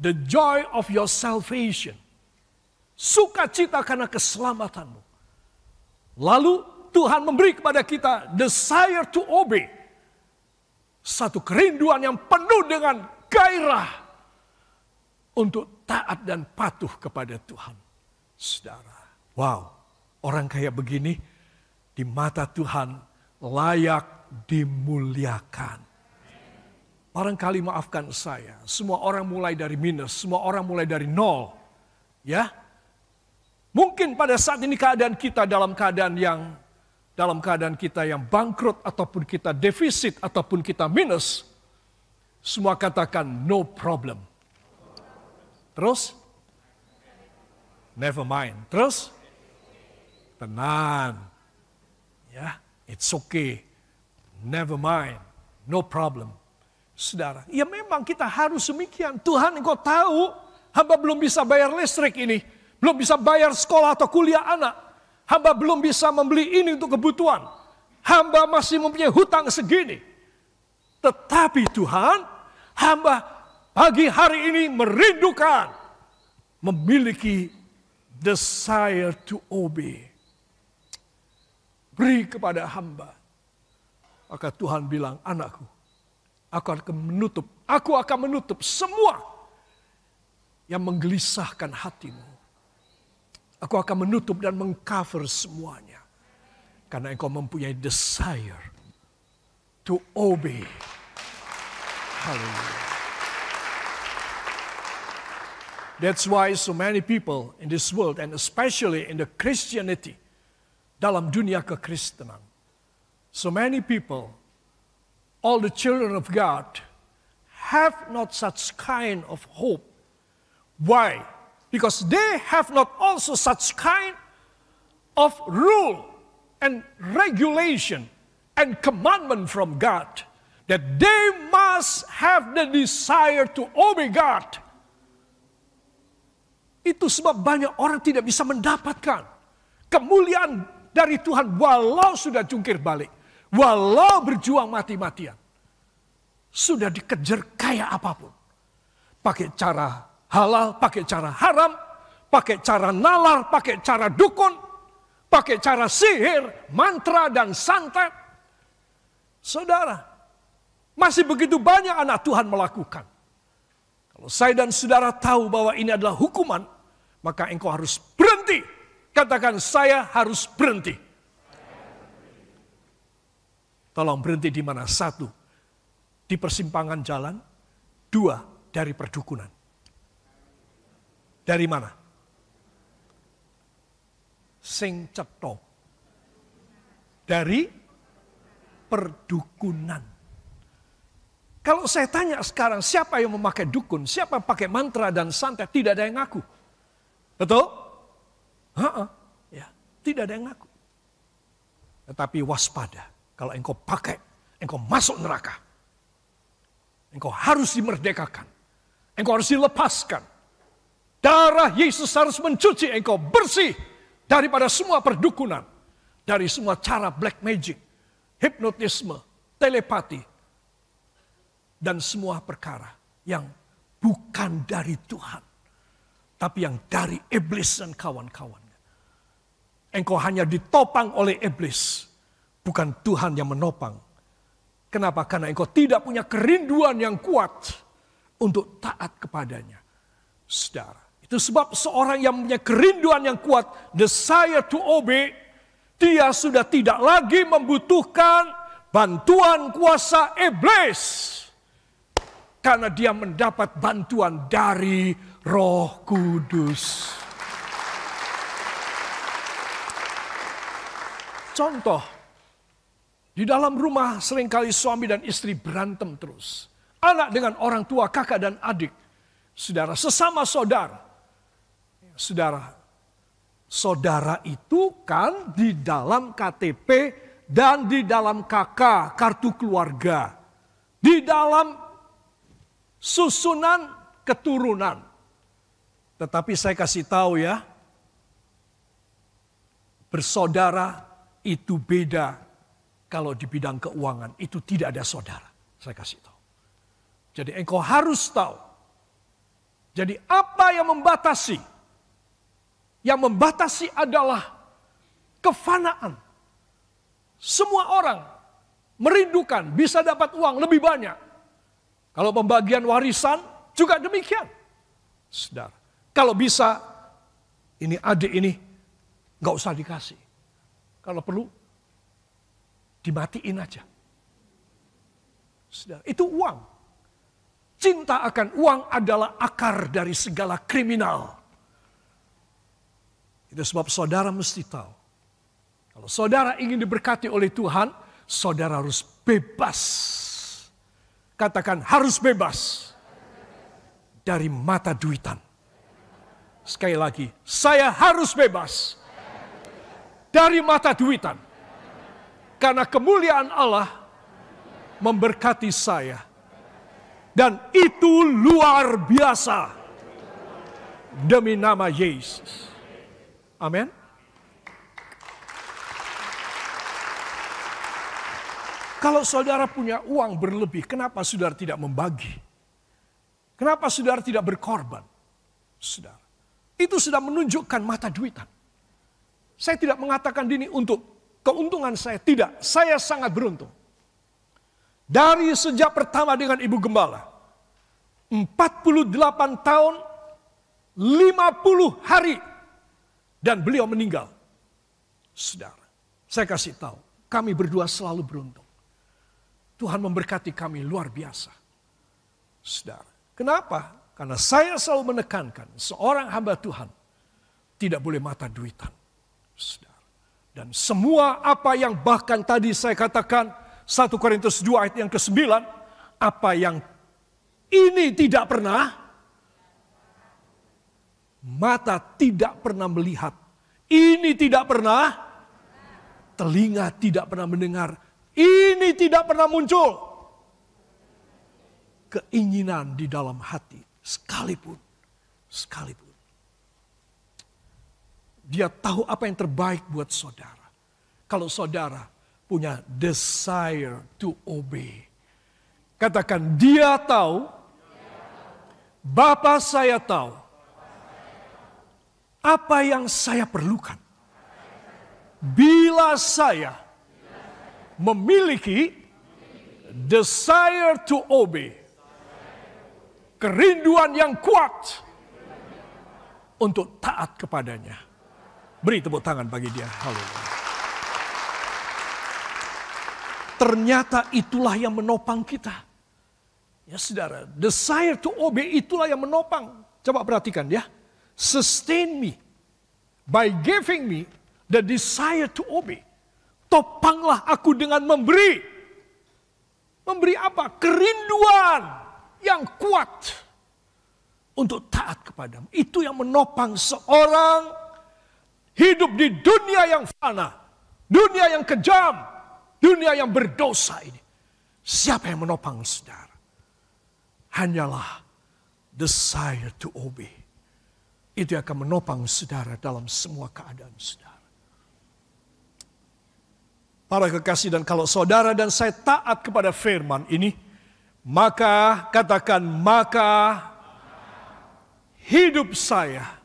The joy of your salvation. Sukacita karena keselamatanmu. Lalu Tuhan memberi kepada kita desire to obey. Satu kerinduan yang penuh dengan gairah. Untuk taat dan patuh kepada Tuhan. Saudara. Wow. Orang kayak begini di mata Tuhan layak dimuliakan. Barangkali maafkan saya, semua orang mulai dari minus, semua orang mulai dari nol. Ya. Mungkin pada saat ini keadaan kita dalam keadaan kita yang bangkrut ataupun kita defisit ataupun kita minus. Semua katakan no problem. Terus? Never mind. Terus? Tenang. Ya, it's okay. Never mind, no problem. Saudara, ya memang kita harus demikian. Tuhan engkau tahu, hamba belum bisa bayar listrik ini. Belum bisa bayar sekolah atau kuliah anak. Hamba belum bisa membeli ini untuk kebutuhan. Hamba masih mempunyai hutang segini. Tetapi Tuhan, hamba pagi hari ini merindukan. Memiliki desire to obey. Beri kepada hamba Maka Tuhan bilang, anakku, aku akan menutup semua yang menggelisahkan hatimu. Aku akan menutup dan mengcover semuanya. Karena engkau mempunyai desire to obey. Hallelujah. That's why so many people in this world, and especially in the Christianity, dalam dunia kekristenan, so many people, all the children of God, have not such kind of hope. Why? Because they have not also such kind of rule and regulation and commandment from God, that they must have the desire to obey God. Itu sebab banyak orang tidak bisa mendapatkan kemuliaan dari Tuhan walau sudah jungkir balik. Walau berjuang mati-matian. Sudah dikejar kayak apapun. Pakai cara halal, pakai cara haram, pakai cara nalar, pakai cara dukun, pakai cara sihir, mantra dan santet. Saudara, masih begitu banyak anak Tuhan melakukan. Kalau saya dan saudara tahu bahwa ini adalah hukuman, maka engkau harus berhenti. Katakan, saya harus berhenti. Tolong berhenti di mana? 1, di persimpangan jalan. 2, dari perdukunan. Dari mana? Sing cetha. Dari perdukunan. Kalau saya tanya sekarang, siapa yang memakai dukun, siapa yang pakai mantra dan santet, tidak ada yang ngaku. Betul? Ya, tidak ada yang ngaku. Tetapi waspada, kalau engkau pakai, engkau masuk neraka. Engkau harus dimerdekakan. Engkau harus dilepaskan. Darah Yesus harus mencuci engkau bersih daripada semua perdukunan. Dari semua cara black magic, hipnotisme, telepati. Dan semua perkara yang bukan dari Tuhan. Tapi yang dari iblis dan kawan-kawannya. Engkau hanya ditopang oleh iblis. Bukan Tuhan yang menopang. Kenapa? Karena engkau tidak punya kerinduan yang kuat untuk taat kepadanya. Saudara, itu sebab seorang yang punya kerinduan yang kuat, desire to obey, dia sudah tidak lagi membutuhkan bantuan kuasa iblis. Karena dia mendapat bantuan dari Roh Kudus. Contoh, di dalam rumah seringkali suami dan istri berantem terus. Anak dengan orang tua, kakak dan adik. Saudara, sesama saudara. Saudara, saudara itu kan di dalam KTP dan di dalam KK, kartu keluarga. Di dalam susunan keturunan. Tetapi saya kasih tahu ya, bersaudara itu beda. Kalau di bidang keuangan itu tidak ada saudara. Saya kasih tahu. Jadi engkau harus tahu. Jadi apa yang membatasi? Yang membatasi adalah kefanaan. Semua orang merindukan bisa dapat uang lebih banyak. Kalau pembagian warisan juga demikian. Saudara, kalau bisa ini adik ini nggak usah dikasih. Kalau perlu dimatiin aja. Saudara, itu uang. Cinta akan uang adalah akar dari segala kriminal. Itu sebab saudara mesti tahu. Kalau saudara ingin diberkati oleh Tuhan, saudara harus bebas. Katakan harus bebas dari mata duitan. Sekali lagi, saya harus bebas dari mata duitan. Karena kemuliaan Allah memberkati saya. Dan itu luar biasa. Demi nama Yesus. Amin. Kalau saudara punya uang berlebih, kenapa saudara tidak membagi? Kenapa saudara tidak berkorban? Saudara, itu sudah menunjukkan mata duitan. Saya tidak mengatakan ini untuk keuntungan saya, tidak. Saya sangat beruntung. Dari sejak pertama dengan Ibu Gembala, 48 tahun, 50 hari, dan beliau meninggal. Saudara, saya kasih tahu, kami berdua selalu beruntung. Tuhan memberkati kami luar biasa. Saudara, kenapa? Karena saya selalu menekankan, seorang hamba Tuhan tidak boleh mata duitan. Saudara. Dan semua apa yang bahkan tadi saya katakan, 1 Korintus 2 ayat yang ke-9, apa yang ini tidak pernah, mata tidak pernah melihat, ini tidak pernah, telinga tidak pernah mendengar, ini tidak pernah muncul. Keinginan di dalam hati, sekalipun. Dia tahu apa yang terbaik buat saudara. Kalau saudara punya desire to obey. Katakan, dia tahu, Bapa saya tahu, apa yang saya perlukan. Bila saya memiliki desire to obey, kerinduan yang kuat untuk taat kepadanya. Beri tepuk tangan bagi dia. Haleluya. Ternyata itulah yang menopang kita. Ya saudara, desire to obey itulah yang menopang. Coba perhatikan ya. Sustain me by giving me the desire to obey. Topanglah aku dengan memberi. Memberi apa? Kerinduan yang kuat untuk taat kepadamu. Itu yang menopang seorang hidup di dunia yang fana, dunia yang kejam, dunia yang berdosa ini. Siapa yang menopang saudara? Hanyalah desire to obey. Itu yang akan menopang saudara dalam semua keadaan saudara. Para kekasih, dan kalau saudara dan saya taat kepada firman ini, maka katakan, maka hidup saya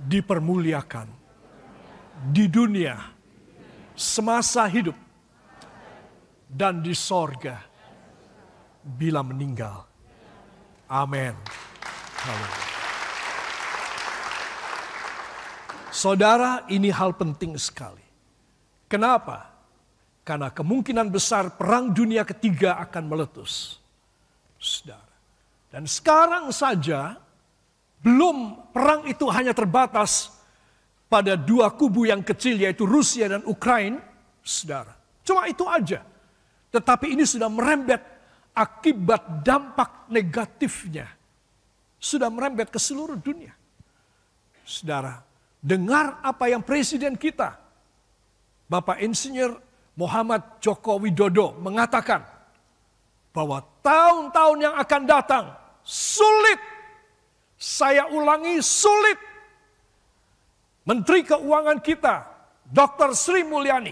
dipermuliakan di dunia semasa hidup dan di sorga bila meninggal. Amin. Saudara, ini hal penting sekali. Kenapa? Karena kemungkinan besar perang dunia ketiga akan meletus. Saudara. Dan sekarang saja, belum perang itu hanya terbatas pada dua kubu yang kecil, yaitu Rusia dan Ukraina. Saudara. Cuma itu aja. Tetapi ini sudah merembet akibat dampak negatifnya. Sudah merembet ke seluruh dunia. Saudara, dengar apa yang presiden kita, Bapak Insinyur Muhammad Joko Widodo mengatakan bahwa tahun-tahun yang akan datang sulit, saya ulangi sulit. Menteri Keuangan kita, Dr. Sri Mulyani,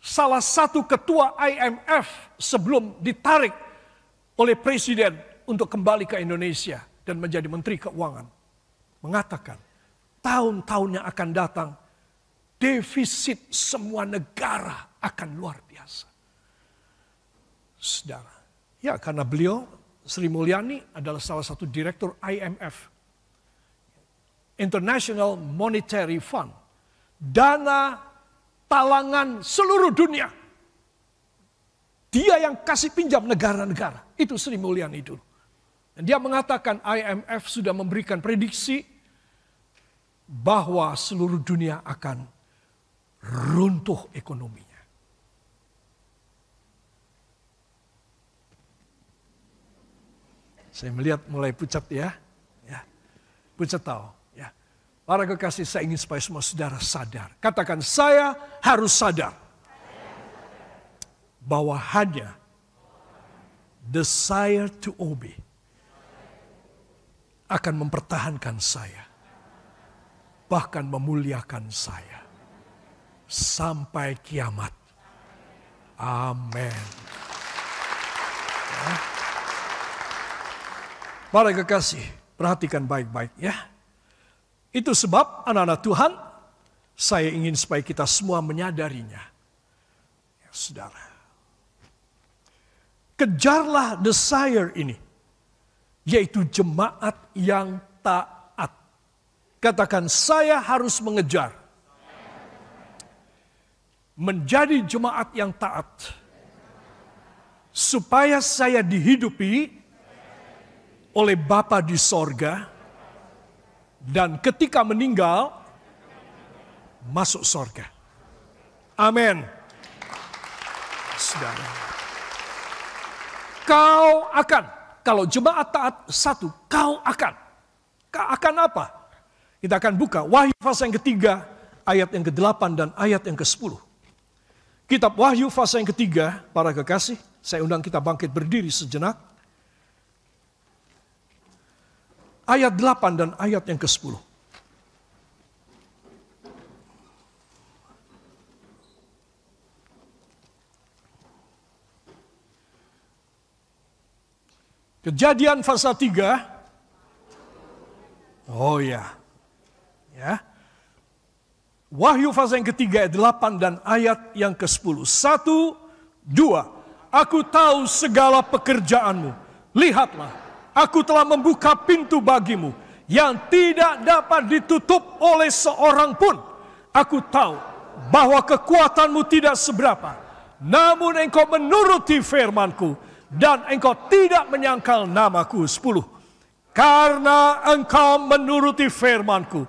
salah satu ketua IMF sebelum ditarik oleh presiden untuk kembali ke Indonesia dan menjadi Menteri Keuangan, mengatakan tahun-tahun yang akan datang defisit semua negara akan luar biasa. Saudara, ya karena beliau, Sri Mulyani adalah salah satu direktur IMF, International Monetary Fund, dana talangan seluruh dunia. Dia yang kasih pinjam negara-negara, itu Sri Mulyani dulu. Dan dia mengatakan IMF sudah memberikan prediksi bahwa seluruh dunia akan runtuh ekonominya. Saya melihat mulai pucat ya. Pucat tahu. Ya. Para kekasih, saya ingin supaya semua saudara sadar. Katakan, saya harus sadar bahwa hanya desire to obey akan mempertahankan saya, bahkan memuliakan saya sampai kiamat. Amin. Ya. Para kekasih, perhatikan baik-baik ya. Itu sebab anak-anak Tuhan, saya ingin supaya kita semua menyadarinya. Ya, saudara. kejarlah desire ini, yaitu jemaat yang taat. Katakan, saya harus mengejar menjadi jemaat yang taat, supaya saya dihidupi oleh Bapa di sorga, dan ketika meninggal masuk sorga. Amin. Saudara, kau akan, kalau jemaat taat satu, kau akan apa? Kita akan buka Wahyu pasal yang ketiga, ayat yang ke-8 dan ayat yang ke-10. Kitab Wahyu pasal yang ketiga, para kekasih, saya undang kita bangkit berdiri sejenak. Ayat 8 dan ayat yang ke-10. Kejadian pasal 3. Oh ya. Ya. Wahyu pasal yang ketiga ayat 8 dan ayat yang ke-10. 1, 2. Aku tahu segala pekerjaanmu. Lihatlah, aku telah membuka pintu bagimu yang tidak dapat ditutup oleh seorang pun. Aku tahu bahwa kekuatanmu tidak seberapa, namun engkau menuruti firmanku dan engkau tidak menyangkal namaku. 10. Karena engkau menuruti firmanku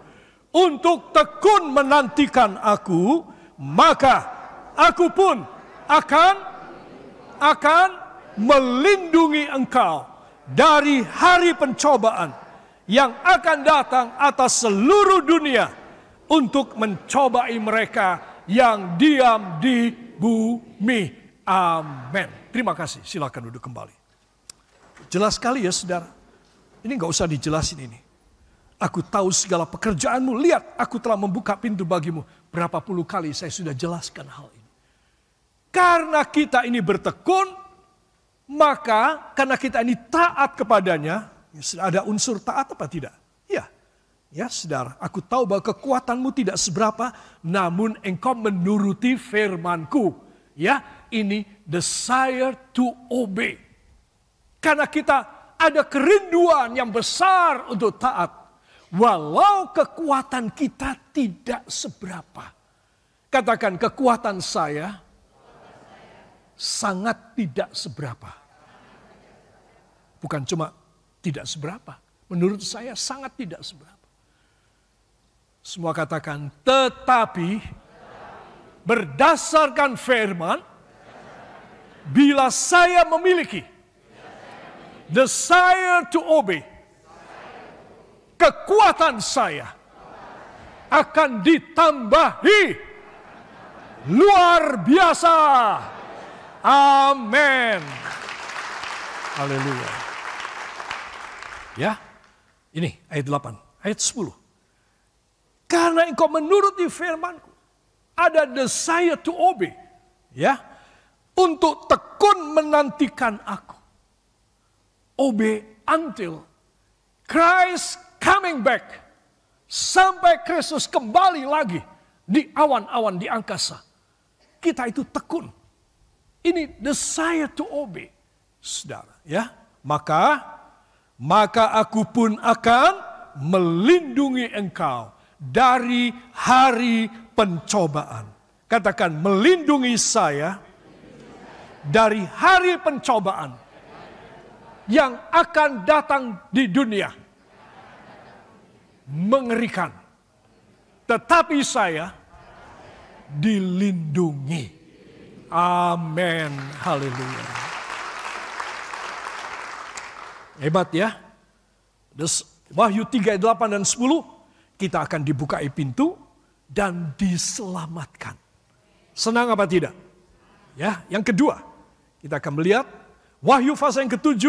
untuk tekun menantikan aku, maka aku pun akan melindungi engkau dari hari pencobaan yang akan datang atas seluruh dunia untuk mencobai mereka yang diam di bumi. Amin. Terima kasih. Silakan duduk kembali. Jelas sekali ya saudara. Ini nggak usah dijelasin ini. Aku tahu segala pekerjaanmu. Lihat, aku telah membuka pintu bagimu. Berapa puluh kali saya sudah jelaskan hal ini. Karena kita ini bertekun, maka karena kita ini taat kepadanya, ada unsur taat apa tidak? Ya, ya saudara, aku tahu bahwa kekuatanmu tidak seberapa, namun engkau menuruti firmanku. Ya, ini desire to obey. Karena kita ada kerinduan yang besar untuk taat, walau kekuatan kita tidak seberapa. Katakan, kekuatan saya sangat tidak seberapa. Bukan cuma tidak seberapa. Menurut saya sangat tidak seberapa. Semua katakan, tetapi berdasarkan firman, bila saya memiliki desire to obey, kekuatan saya akan ditambahi luar biasa. Amin. Haleluya. Ya, ini ayat 8, ayat 10. Karena engkau menuruti firmanku, ada desire to obey, ya, untuk tekun menantikan aku. Obey until Christ coming back, sampai Kristus kembali lagi di awan-awan di angkasa. Kita itu tekun. Ini desire to obey, saudara, ya. Maka aku pun akan melindungi engkau dari hari pencobaan. Katakan, melindungi saya dari hari pencobaan yang akan datang di dunia. Mengerikan. Tetapi saya dilindungi. Amin. Haleluya. Hebat ya. Wahyu 3, 8 dan 10. Kita akan dibukai pintu dan diselamatkan. Senang apa tidak? Ya, yang kedua, kita akan melihat Wahyu pasal yang ke-7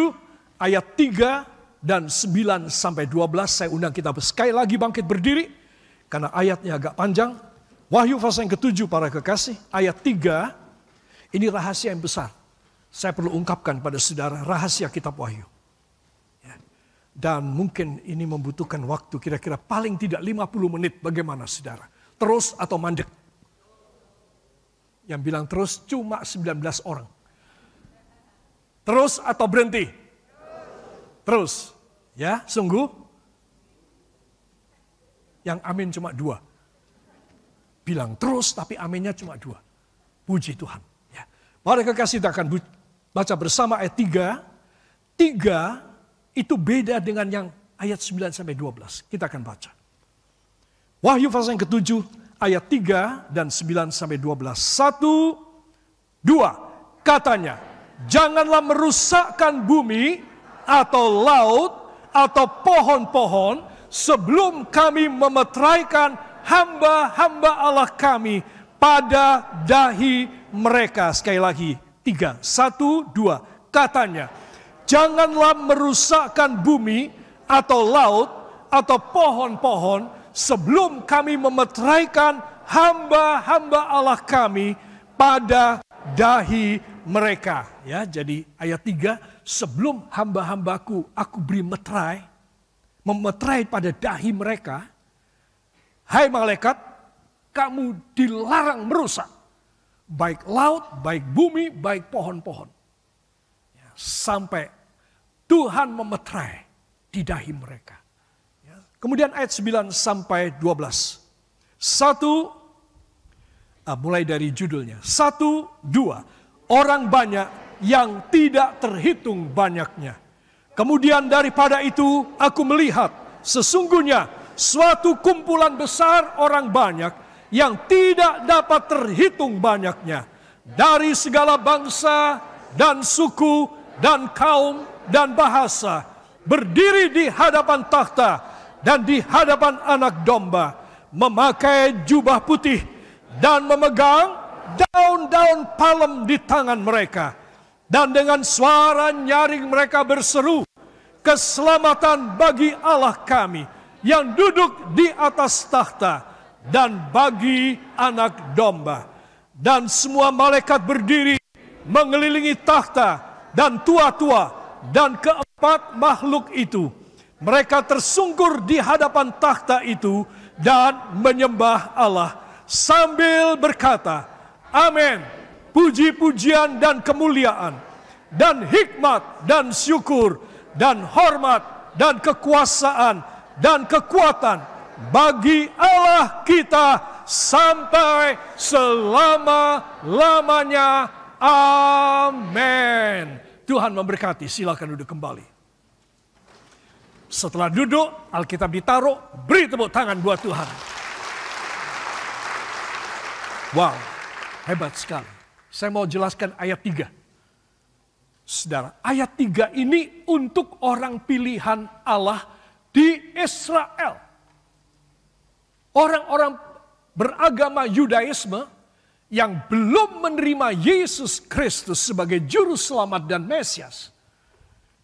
ayat 3 dan 9 sampai 12. Saya undang kita sekali lagi bangkit berdiri karena ayatnya agak panjang. Wahyu pasal yang ke-7 para kekasih, ayat 3, ini rahasia yang besar. Saya perlu ungkapkan pada saudara rahasia kitab Wahyu. Dan mungkin ini membutuhkan waktu kira-kira paling tidak 50 menit. Bagaimana saudara? Terus atau mandek? Yang bilang terus cuma 19 orang. Terus atau berhenti? Terus. Ya, sungguh. Yang amin cuma 2. Bilang terus tapi aminnya cuma 2. Puji Tuhan. Ya. Mari kekasih kita akan baca bersama ayat 3. 3 itu beda dengan yang ayat 9 sampai 12. Kita akan baca. Wahyu pasal yang ke-7 ayat 3 dan 9 sampai 12. 1, 2. Katanya, janganlah merusakkan bumi atau laut atau pohon-pohon sebelum kami memeteraikan hamba-hamba Allah kami pada dahi mereka. Sekali lagi, 3, 1, 2. Katanya, janganlah merusakkan bumi atau laut atau pohon-pohon sebelum kami memeteraikan hamba-hamba Allah kami pada dahi mereka. Ya, jadi ayat 3, sebelum hamba-hambaku aku beri memeterai pada dahi mereka. Hai malaikat, kamu dilarang merusak. Baik laut, baik bumi, baik pohon-pohon. Ya, sampai Tuhan memeterai di dahi mereka. Ya, kemudian ayat 9 sampai 12. 1, mulai dari judulnya. 1, 2. Orang banyak yang tidak terhitung banyaknya. Kemudian daripada itu aku melihat sesungguhnya suatu kumpulan besar orang banyak yang tidak dapat terhitung banyaknya. Dari segala bangsa dan suku dan kaum dan bahasa. Berdiri di hadapan takhta dan di hadapan anak domba. Memakai jubah putih dan memegang daun-daun palem di tangan mereka. Dan dengan suara nyaring mereka berseru, keselamatan bagi Allah kami yang duduk di atas takhta dan bagi anak domba. Dan semua malaikat berdiri mengelilingi takhta dan tua-tua dan keempat makhluk itu. Mereka tersungkur di hadapan takhta itu dan menyembah Allah sambil berkata, amin, puji-pujian dan kemuliaan, dan hikmat dan syukur, dan hormat dan kekuasaan, dan kekuatan bagi Allah kita sampai selama-lamanya. Amin. Tuhan memberkati, silakan duduk kembali. Setelah duduk, Alkitab ditaruh, beri tepuk tangan buat Tuhan. Wow, hebat sekali. Saya mau jelaskan ayat 3. Saudara, ayat 3 ini untuk orang pilihan Allah di Israel. Orang-orang beragama Yudaisme yang belum menerima Yesus Kristus sebagai juru selamat dan Mesias.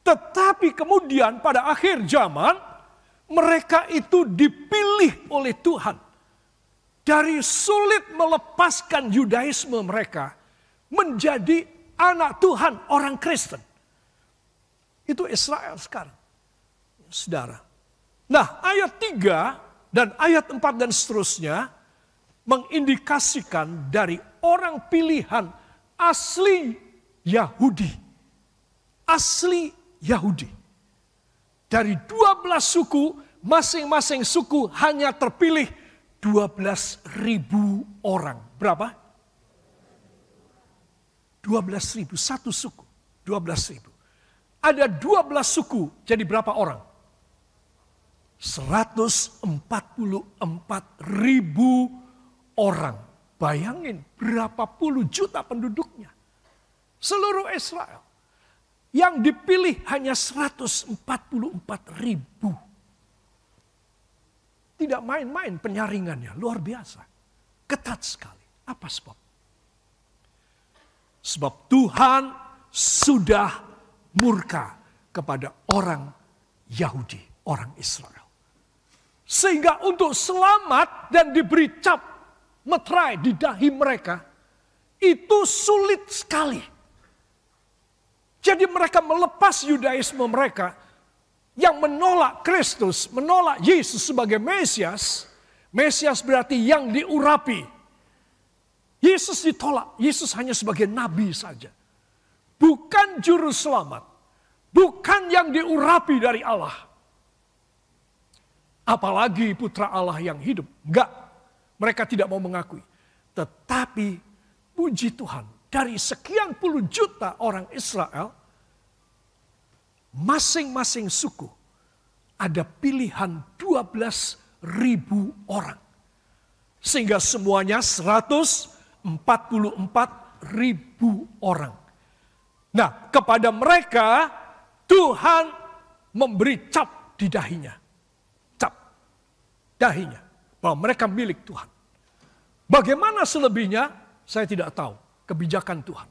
Tetapi kemudian pada akhir zaman, mereka itu dipilih oleh Tuhan. Dari sulit melepaskan Yudaisme mereka menjadi anak Tuhan, orang Kristen. Itu Israel sekarang. Saudara. Nah, ayat 3 dan ayat 4 dan seterusnya mengindikasikan dari orang pilihan asli Yahudi. Asli Yahudi. Dari 12 suku, masing-masing suku hanya terpilih 12.000 orang. Berapa? 12.000, satu suku. 12.000. Ada 12 suku, jadi berapa orang? 144.000 orang. Bayangin berapa puluh juta penduduknya. Seluruh Israel. Yang dipilih hanya 144.000. Tidak main-main penyaringannya, luar biasa. Ketat sekali. Apa sebab? Sebab Tuhan sudah murka kepada orang Yahudi, orang Israel. Sehingga untuk selamat dan diberi cap meterai di dahi mereka, itu sulit sekali. Jadi mereka melepas Yudaisme mereka yang menolak Kristus, menolak Yesus sebagai Mesias. Mesias berarti yang diurapi. Yesus ditolak, Yesus hanya sebagai nabi saja. bukan juru selamat, bukan yang diurapi dari Allah. Apalagi putra Allah yang hidup. Enggak, mereka tidak mau mengakui. Tetapi puji Tuhan, dari sekian puluh juta orang Israel, masing-masing suku ada pilihan 12.000 orang. Sehingga semuanya 144.000 orang. Nah, kepada mereka Tuhan memberi cap di dahinya. Cap dahinya. Bahwa mereka milik Tuhan. Bagaimana selebihnya? Saya tidak tahu. Kebijakan Tuhan.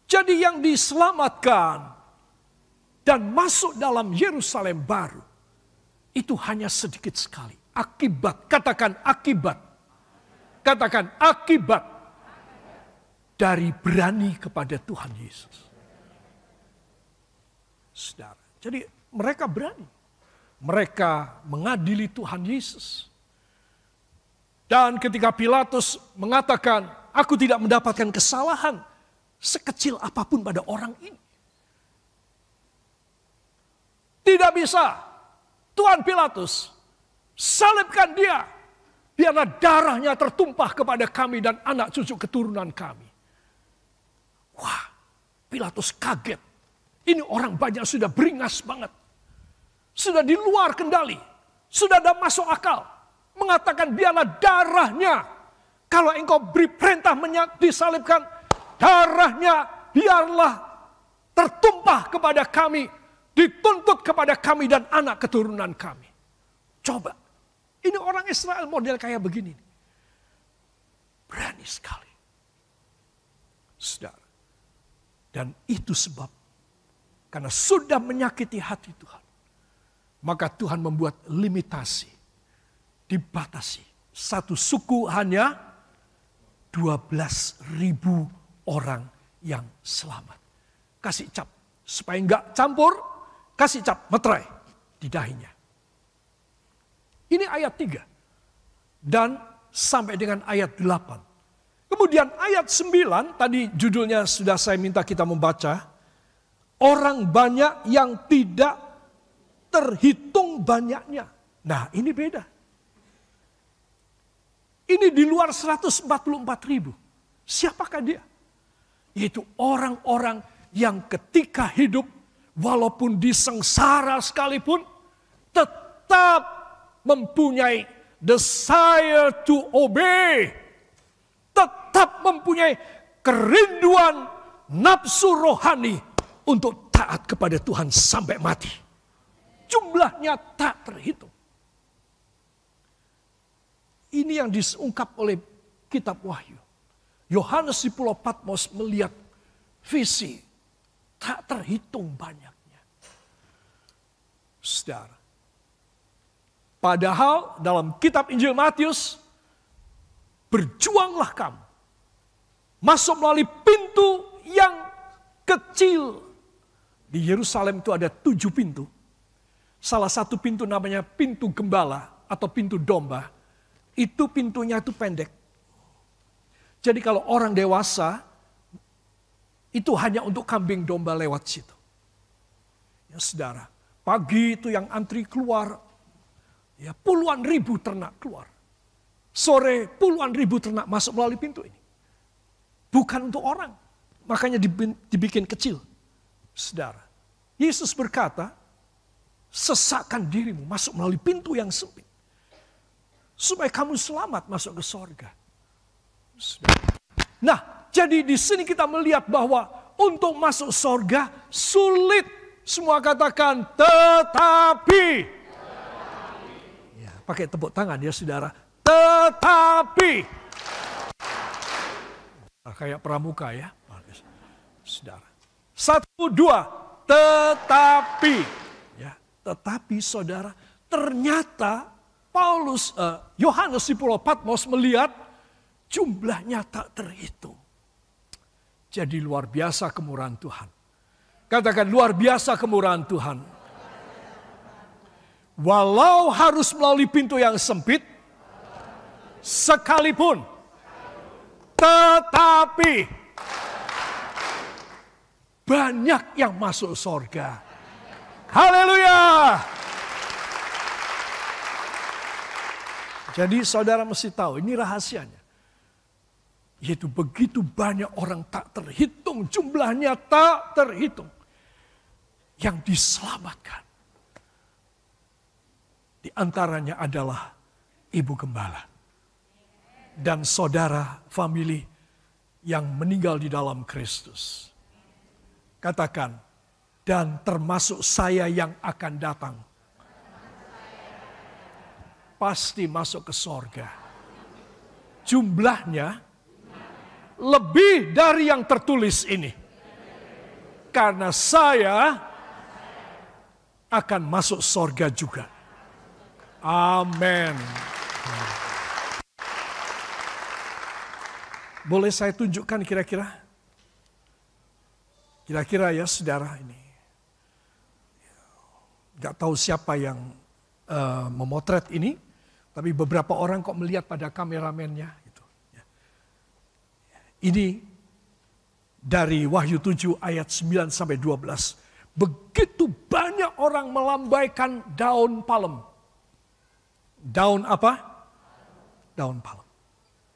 Jadi yang diselamatkan dan masuk dalam Yerusalem baru, itu hanya sedikit sekali. Akibat, katakan akibat. Katakan akibat dari berani kepada Tuhan Yesus. Saudara, jadi mereka berani. Mereka mengadili Tuhan Yesus. Dan ketika Pilatus mengatakan, aku tidak mendapatkan kesalahan sekecil apapun pada orang ini. Tidak bisa. Tuan Pilatus, salibkan dia. Biarlah darahnya tertumpah kepada kami dan anak cucu keturunan kami. Wah, Pilatus kaget. Ini orang banyak sudah beringas banget. Sudah di luar kendali. Sudah ada masuk akal. Mengatakan biarlah darahnya. Kalau engkau beri perintah disalibkan, darahnya biarlah tertumpah kepada kami. Dituntut kepada kami dan anak keturunan kami. Coba. Ini orang Israel model kayak begini. Berani sekali. Saudara. Dan itu sebab. Karena sudah menyakiti hati Tuhan. Maka Tuhan membuat limitasi. Dibatasi. Satu suku hanya 12.000 orang yang selamat. Kasih cap. Supaya enggak campur. Kasih cap meterai di dahinya. Ini ayat 3. Dan sampai dengan ayat 8. Kemudian ayat 9, tadi judulnya sudah saya minta kita membaca. Orang banyak yang tidak terhitung banyaknya. Nah, ini beda. Ini di luar 144.000. Siapakah dia? Yaitu orang-orang yang ketika hidup, walaupun disengsara sekalipun, tetap mempunyai desire to obey. Tetap mempunyai kerinduan nafsu rohani untuk taat kepada Tuhan sampai mati. Jumlahnya tak terhitung. Ini yang diungkap oleh kitab Wahyu. Yohanes di Pulau Patmos melihat visi tak terhitung banyaknya. Saudara. Padahal dalam kitab Injil Matius, berjuanglah kamu. Masuk melalui pintu yang kecil. Di Yerusalem itu ada 7 pintu. Salah satu pintu namanya pintu gembala atau pintu domba. Itu pintunya itu pendek. Jadi kalau orang dewasa, itu hanya untuk kambing domba lewat situ. Ya saudara, pagi itu yang antri keluar, ya puluhan ribu ternak keluar. Sore puluhan ribu ternak masuk melalui pintu ini. Bukan untuk orang, makanya dibikin kecil. Saudara, Yesus berkata, sesakkan dirimu masuk melalui pintu yang sempit. Supaya kamu selamat masuk ke sorga. Nah, jadi di sini kita melihat bahwa untuk masuk sorga sulit. Semua katakan tetapi. Ya, pakai tepuk tangan ya saudara. Tetapi. Nah, kayak pramuka ya. Saudara. 1, 2. Tetapi. Ya, tetapi saudara, ternyata Yohanes di Pulau Patmos melihat jumlahnya tak terhitung. Jadi luar biasa kemurahan Tuhan. Katakan luar biasa kemurahan Tuhan. Walau harus melalui pintu yang sempit, sekalipun, tetapi banyak yang masuk surga. Haleluya. Jadi saudara mesti tahu, ini rahasianya. Yaitu begitu banyak orang tak terhitung, jumlahnya tak terhitung, yang diselamatkan. Di antaranya adalah ibu gembala. Dan saudara famili yang meninggal di dalam Kristus. Katakan, dan termasuk saya yang akan datang. Pasti masuk ke sorga. Jumlahnya lebih dari yang tertulis ini. Karena saya akan masuk sorga juga. Amin. Boleh saya tunjukkan kira-kira? Kira-kira ya saudara ini. Gak tahu siapa yang memotret ini. Tapi beberapa orang kok melihat pada kameramennya. Gitu. Ini dari Wahyu 7 ayat 9 sampai 12. Begitu banyak orang melambaikan daun palem. Daun apa? Daun palem.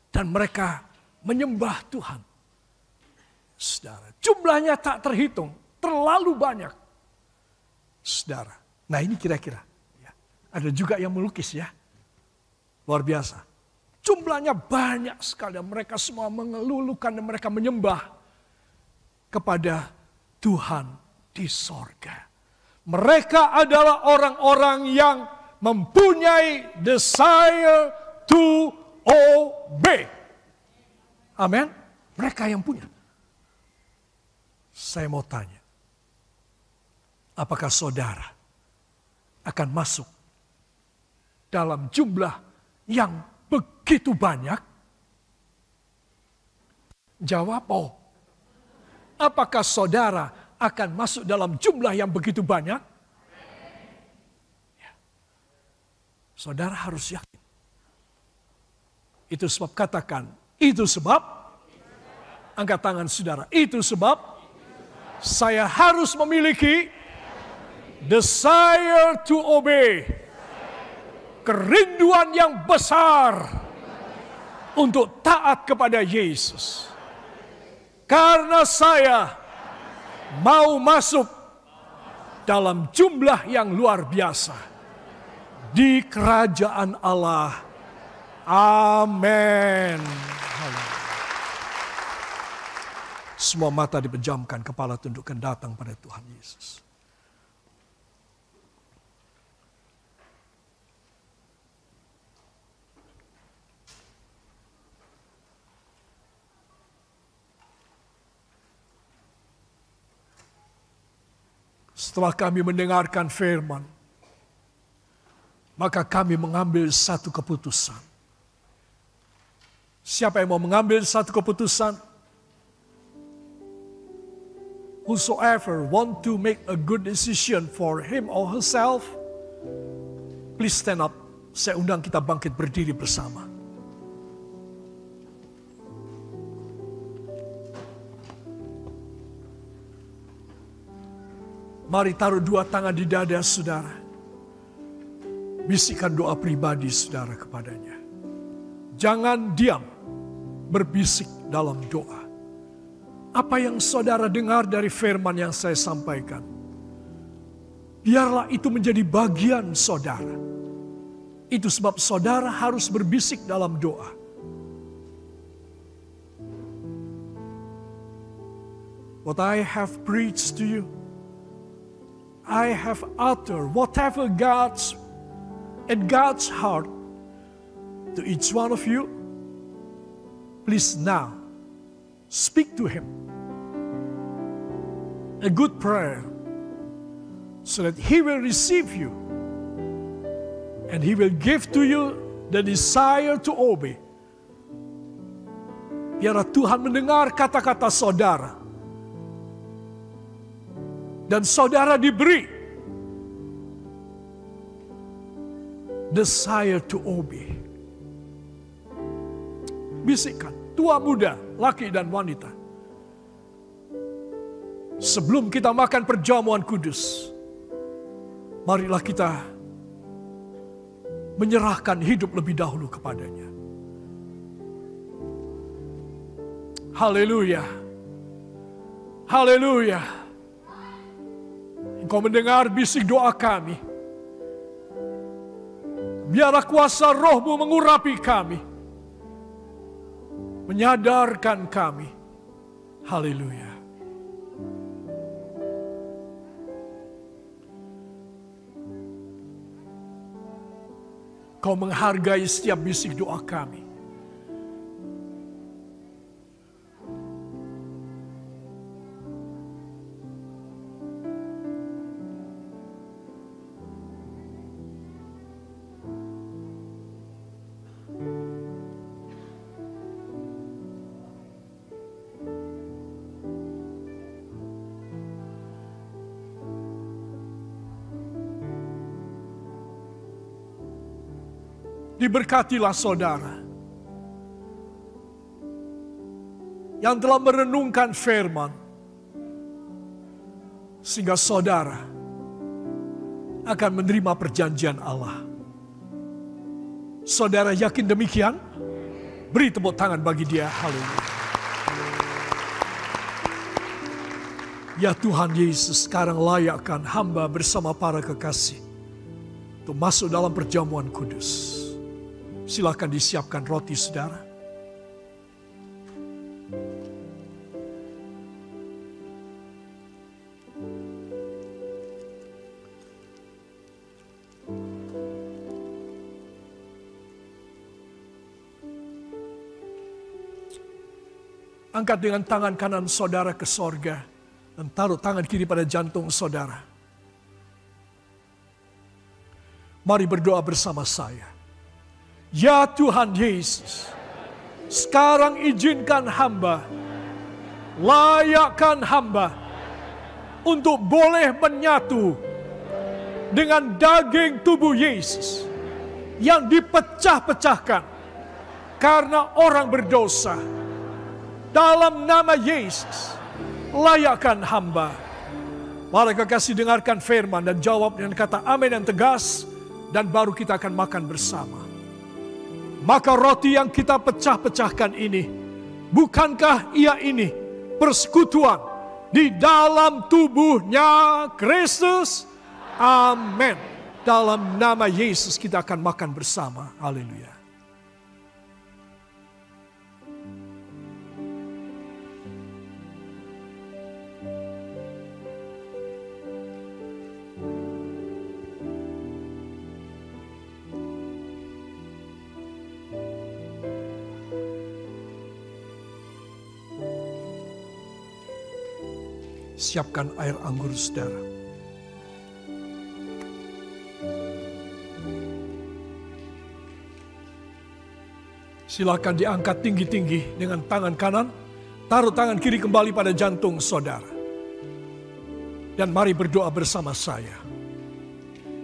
Dan mereka menyembah Tuhan. Saudara, jumlahnya tak terhitung, terlalu banyak. Saudara, nah ini kira-kira. Ya. Ada juga yang melukis ya. Luar biasa. Jumlahnya banyak sekali. Mereka semua mengelulukan dan mereka menyembah kepada Tuhan di sorga. Mereka adalah orang-orang yang mempunyai desire to obey. Amin. Mereka yang punya. Saya mau tanya. Apakah saudara akan masuk dalam jumlah yang begitu banyak? Jawab, oh. Apakah saudara akan masuk dalam jumlah yang begitu banyak? Ya. Saudara harus yakin. Itu sebab katakan, itu sebab, angkat tangan saudara, itu sebab saya harus memiliki desire to obey. Kerinduan yang besar untuk taat kepada Yesus. Karena saya mau masuk dalam jumlah yang luar biasa di kerajaan Allah. Amin. Semua mata dipejamkan, kepala tundukkan, datang pada Tuhan Yesus. Setelah kami mendengarkan firman, maka kami mengambil satu keputusan. Siapa yang mau mengambil satu keputusan? Whosoever want to make a good decision for him or herself, please stand up. Saya undang kita bangkit berdiri bersama. Mari taruh dua tangan di dada saudara. Bisikan doa pribadi saudara kepadanya. Jangan diam, berbisik dalam doa. Apa yang saudara dengar dari firman yang saya sampaikan, biarlah itu menjadi bagian saudara. Itu sebab saudara harus berbisik dalam doa. What I have preached to you, I have uttered whatever God's heart to each one of you. Please now speak to him a good prayer so that he will receive you and he will give to you the desire to obey. Biarlah Tuhan mendengar kata-kata saudara dan saudara diberi desire to obey. Bisikkan, tua muda, laki dan wanita. Sebelum kita makan perjamuan kudus, marilah kita menyerahkan hidup lebih dahulu kepadanya. Haleluya. Haleluya. Engkau mendengar bisik doa kami. Biarlah kuasa Roh-Mu mengurapi kami. Menyadarkan kami. Haleluya. Kau menghargai setiap bisik doa kami. Diberkatilah saudara yang telah merenungkan firman, sehingga saudara akan menerima perjanjian Allah. Saudara yakin demikian? Beri tepuk tangan bagi dia. Haleluya. Ya Tuhan Yesus, sekarang layakkan hamba bersama para kekasih untuk masuk dalam perjamuan kudus. Silakan disiapkan roti saudara. Angkat dengan tangan kanan saudara ke sorga dan taruh tangan kiri pada jantung saudara. Mari berdoa bersama saya. Ya Tuhan Yesus, sekarang izinkan hamba, layakkan hamba untuk boleh menyatu dengan daging tubuh Yesus yang dipecah-pecahkan karena orang berdosa. Dalam nama Yesus, layakkan hamba. Para kekasih, dengarkan firman dan jawab dengan kata amin yang tegas, dan baru kita akan makan bersama. Maka roti yang kita pecah-pecahkan ini, bukankah ia ini persekutuan di dalam tubuhnya Kristus? Amin. Dalam nama Yesus kita akan makan bersama. Haleluya. Siapkan air anggur saudara. Silakan diangkat tinggi-tinggi dengan tangan kanan. Taruh tangan kiri kembali pada jantung saudara. Dan mari berdoa bersama saya.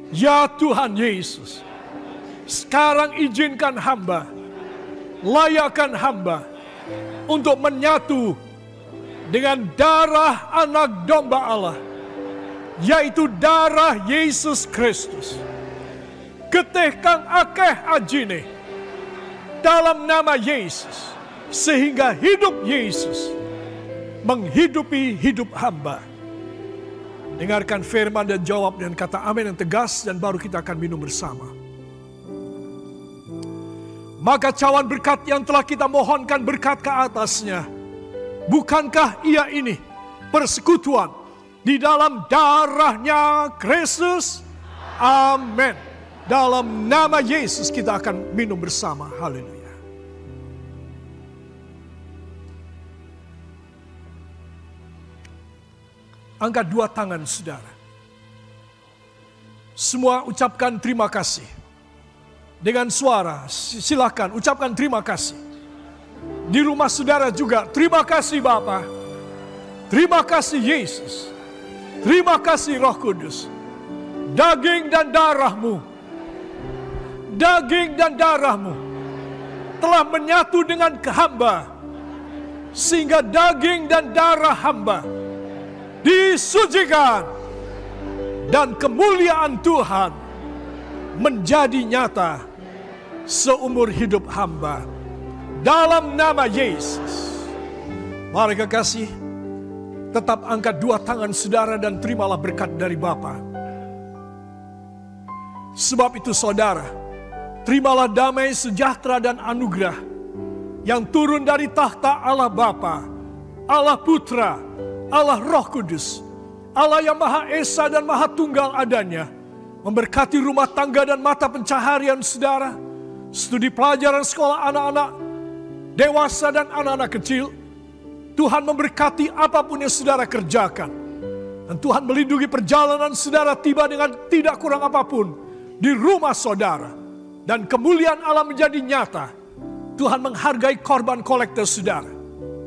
Ya Tuhan Yesus, sekarang izinkan hamba, layakkan hamba untuk menyatu dengan darah anak domba Allah, yaitu darah Yesus Kristus. Getih kang akeh ajine dalam nama Yesus, sehingga hidup Yesus menghidupi hidup hamba. Dengarkan firman dan jawab dengan kata amin yang tegas, dan baru kita akan minum bersama. Maka cawan berkat yang telah kita mohonkan berkat ke atasnya, bukankah ia ini persekutuan di dalam darahnya Kristus? Amin. Dalam nama Yesus kita akan minum bersama. Haleluya. Angkat dua tangan saudara. Semua ucapkan terima kasih. Dengan suara silakan ucapkan terima kasih. Di rumah saudara juga, terima kasih Bapa. Terima kasih Yesus. Terima kasih Roh Kudus. Daging dan darahmu, daging dan darahmu telah menyatu dengan hamba, sehingga daging dan darah hamba disucikan, dan kemuliaan Tuhan menjadi nyata seumur hidup hamba. Dalam nama Yesus. Mari kekasih, tetap angkat dua tangan saudara dan terimalah berkat dari Bapa. Sebab itu saudara, terimalah damai, sejahtera, dan anugerah yang turun dari tahta Allah Bapa, Allah Putra, Allah Roh Kudus, Allah yang Maha Esa dan Maha Tunggal adanya, memberkati rumah tangga dan mata pencaharian saudara, studi pelajaran sekolah anak-anak, dewasa dan anak-anak kecil. Tuhan memberkati apapun yang saudara kerjakan. Dan Tuhan melindungi perjalanan saudara tiba dengan tidak kurang apapun di rumah saudara. Dan kemuliaan Allah menjadi nyata. Tuhan menghargai korban kolektor saudara.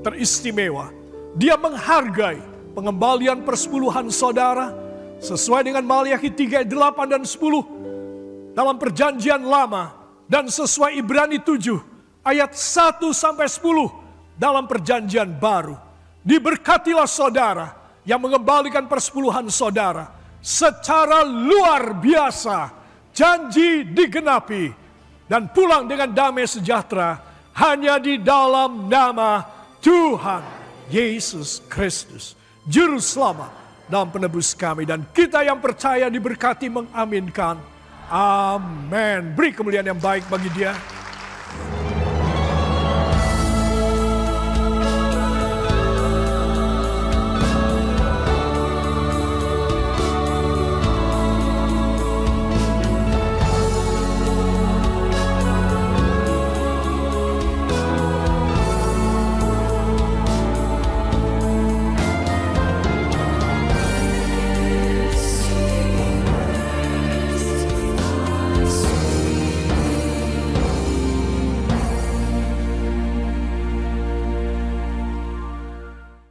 Teristimewa. Dia menghargai pengembalian persepuluhan saudara sesuai dengan Maliaki 3 ayat 8 dan 10 dalam perjanjian lama, dan sesuai Ibrani 7 ayat 1 sampai 10 dalam perjanjian baru. Diberkatilah saudara yang mengembalikan persepuluhan saudara secara luar biasa. Janji digenapi dan pulang dengan damai sejahtera hanya di dalam nama Tuhan Yesus Kristus, Juru Selamat dan Penebus kami. Dan kita yang percaya diberkati mengaminkan. Amin. Beri kemuliaan yang baik bagi Dia.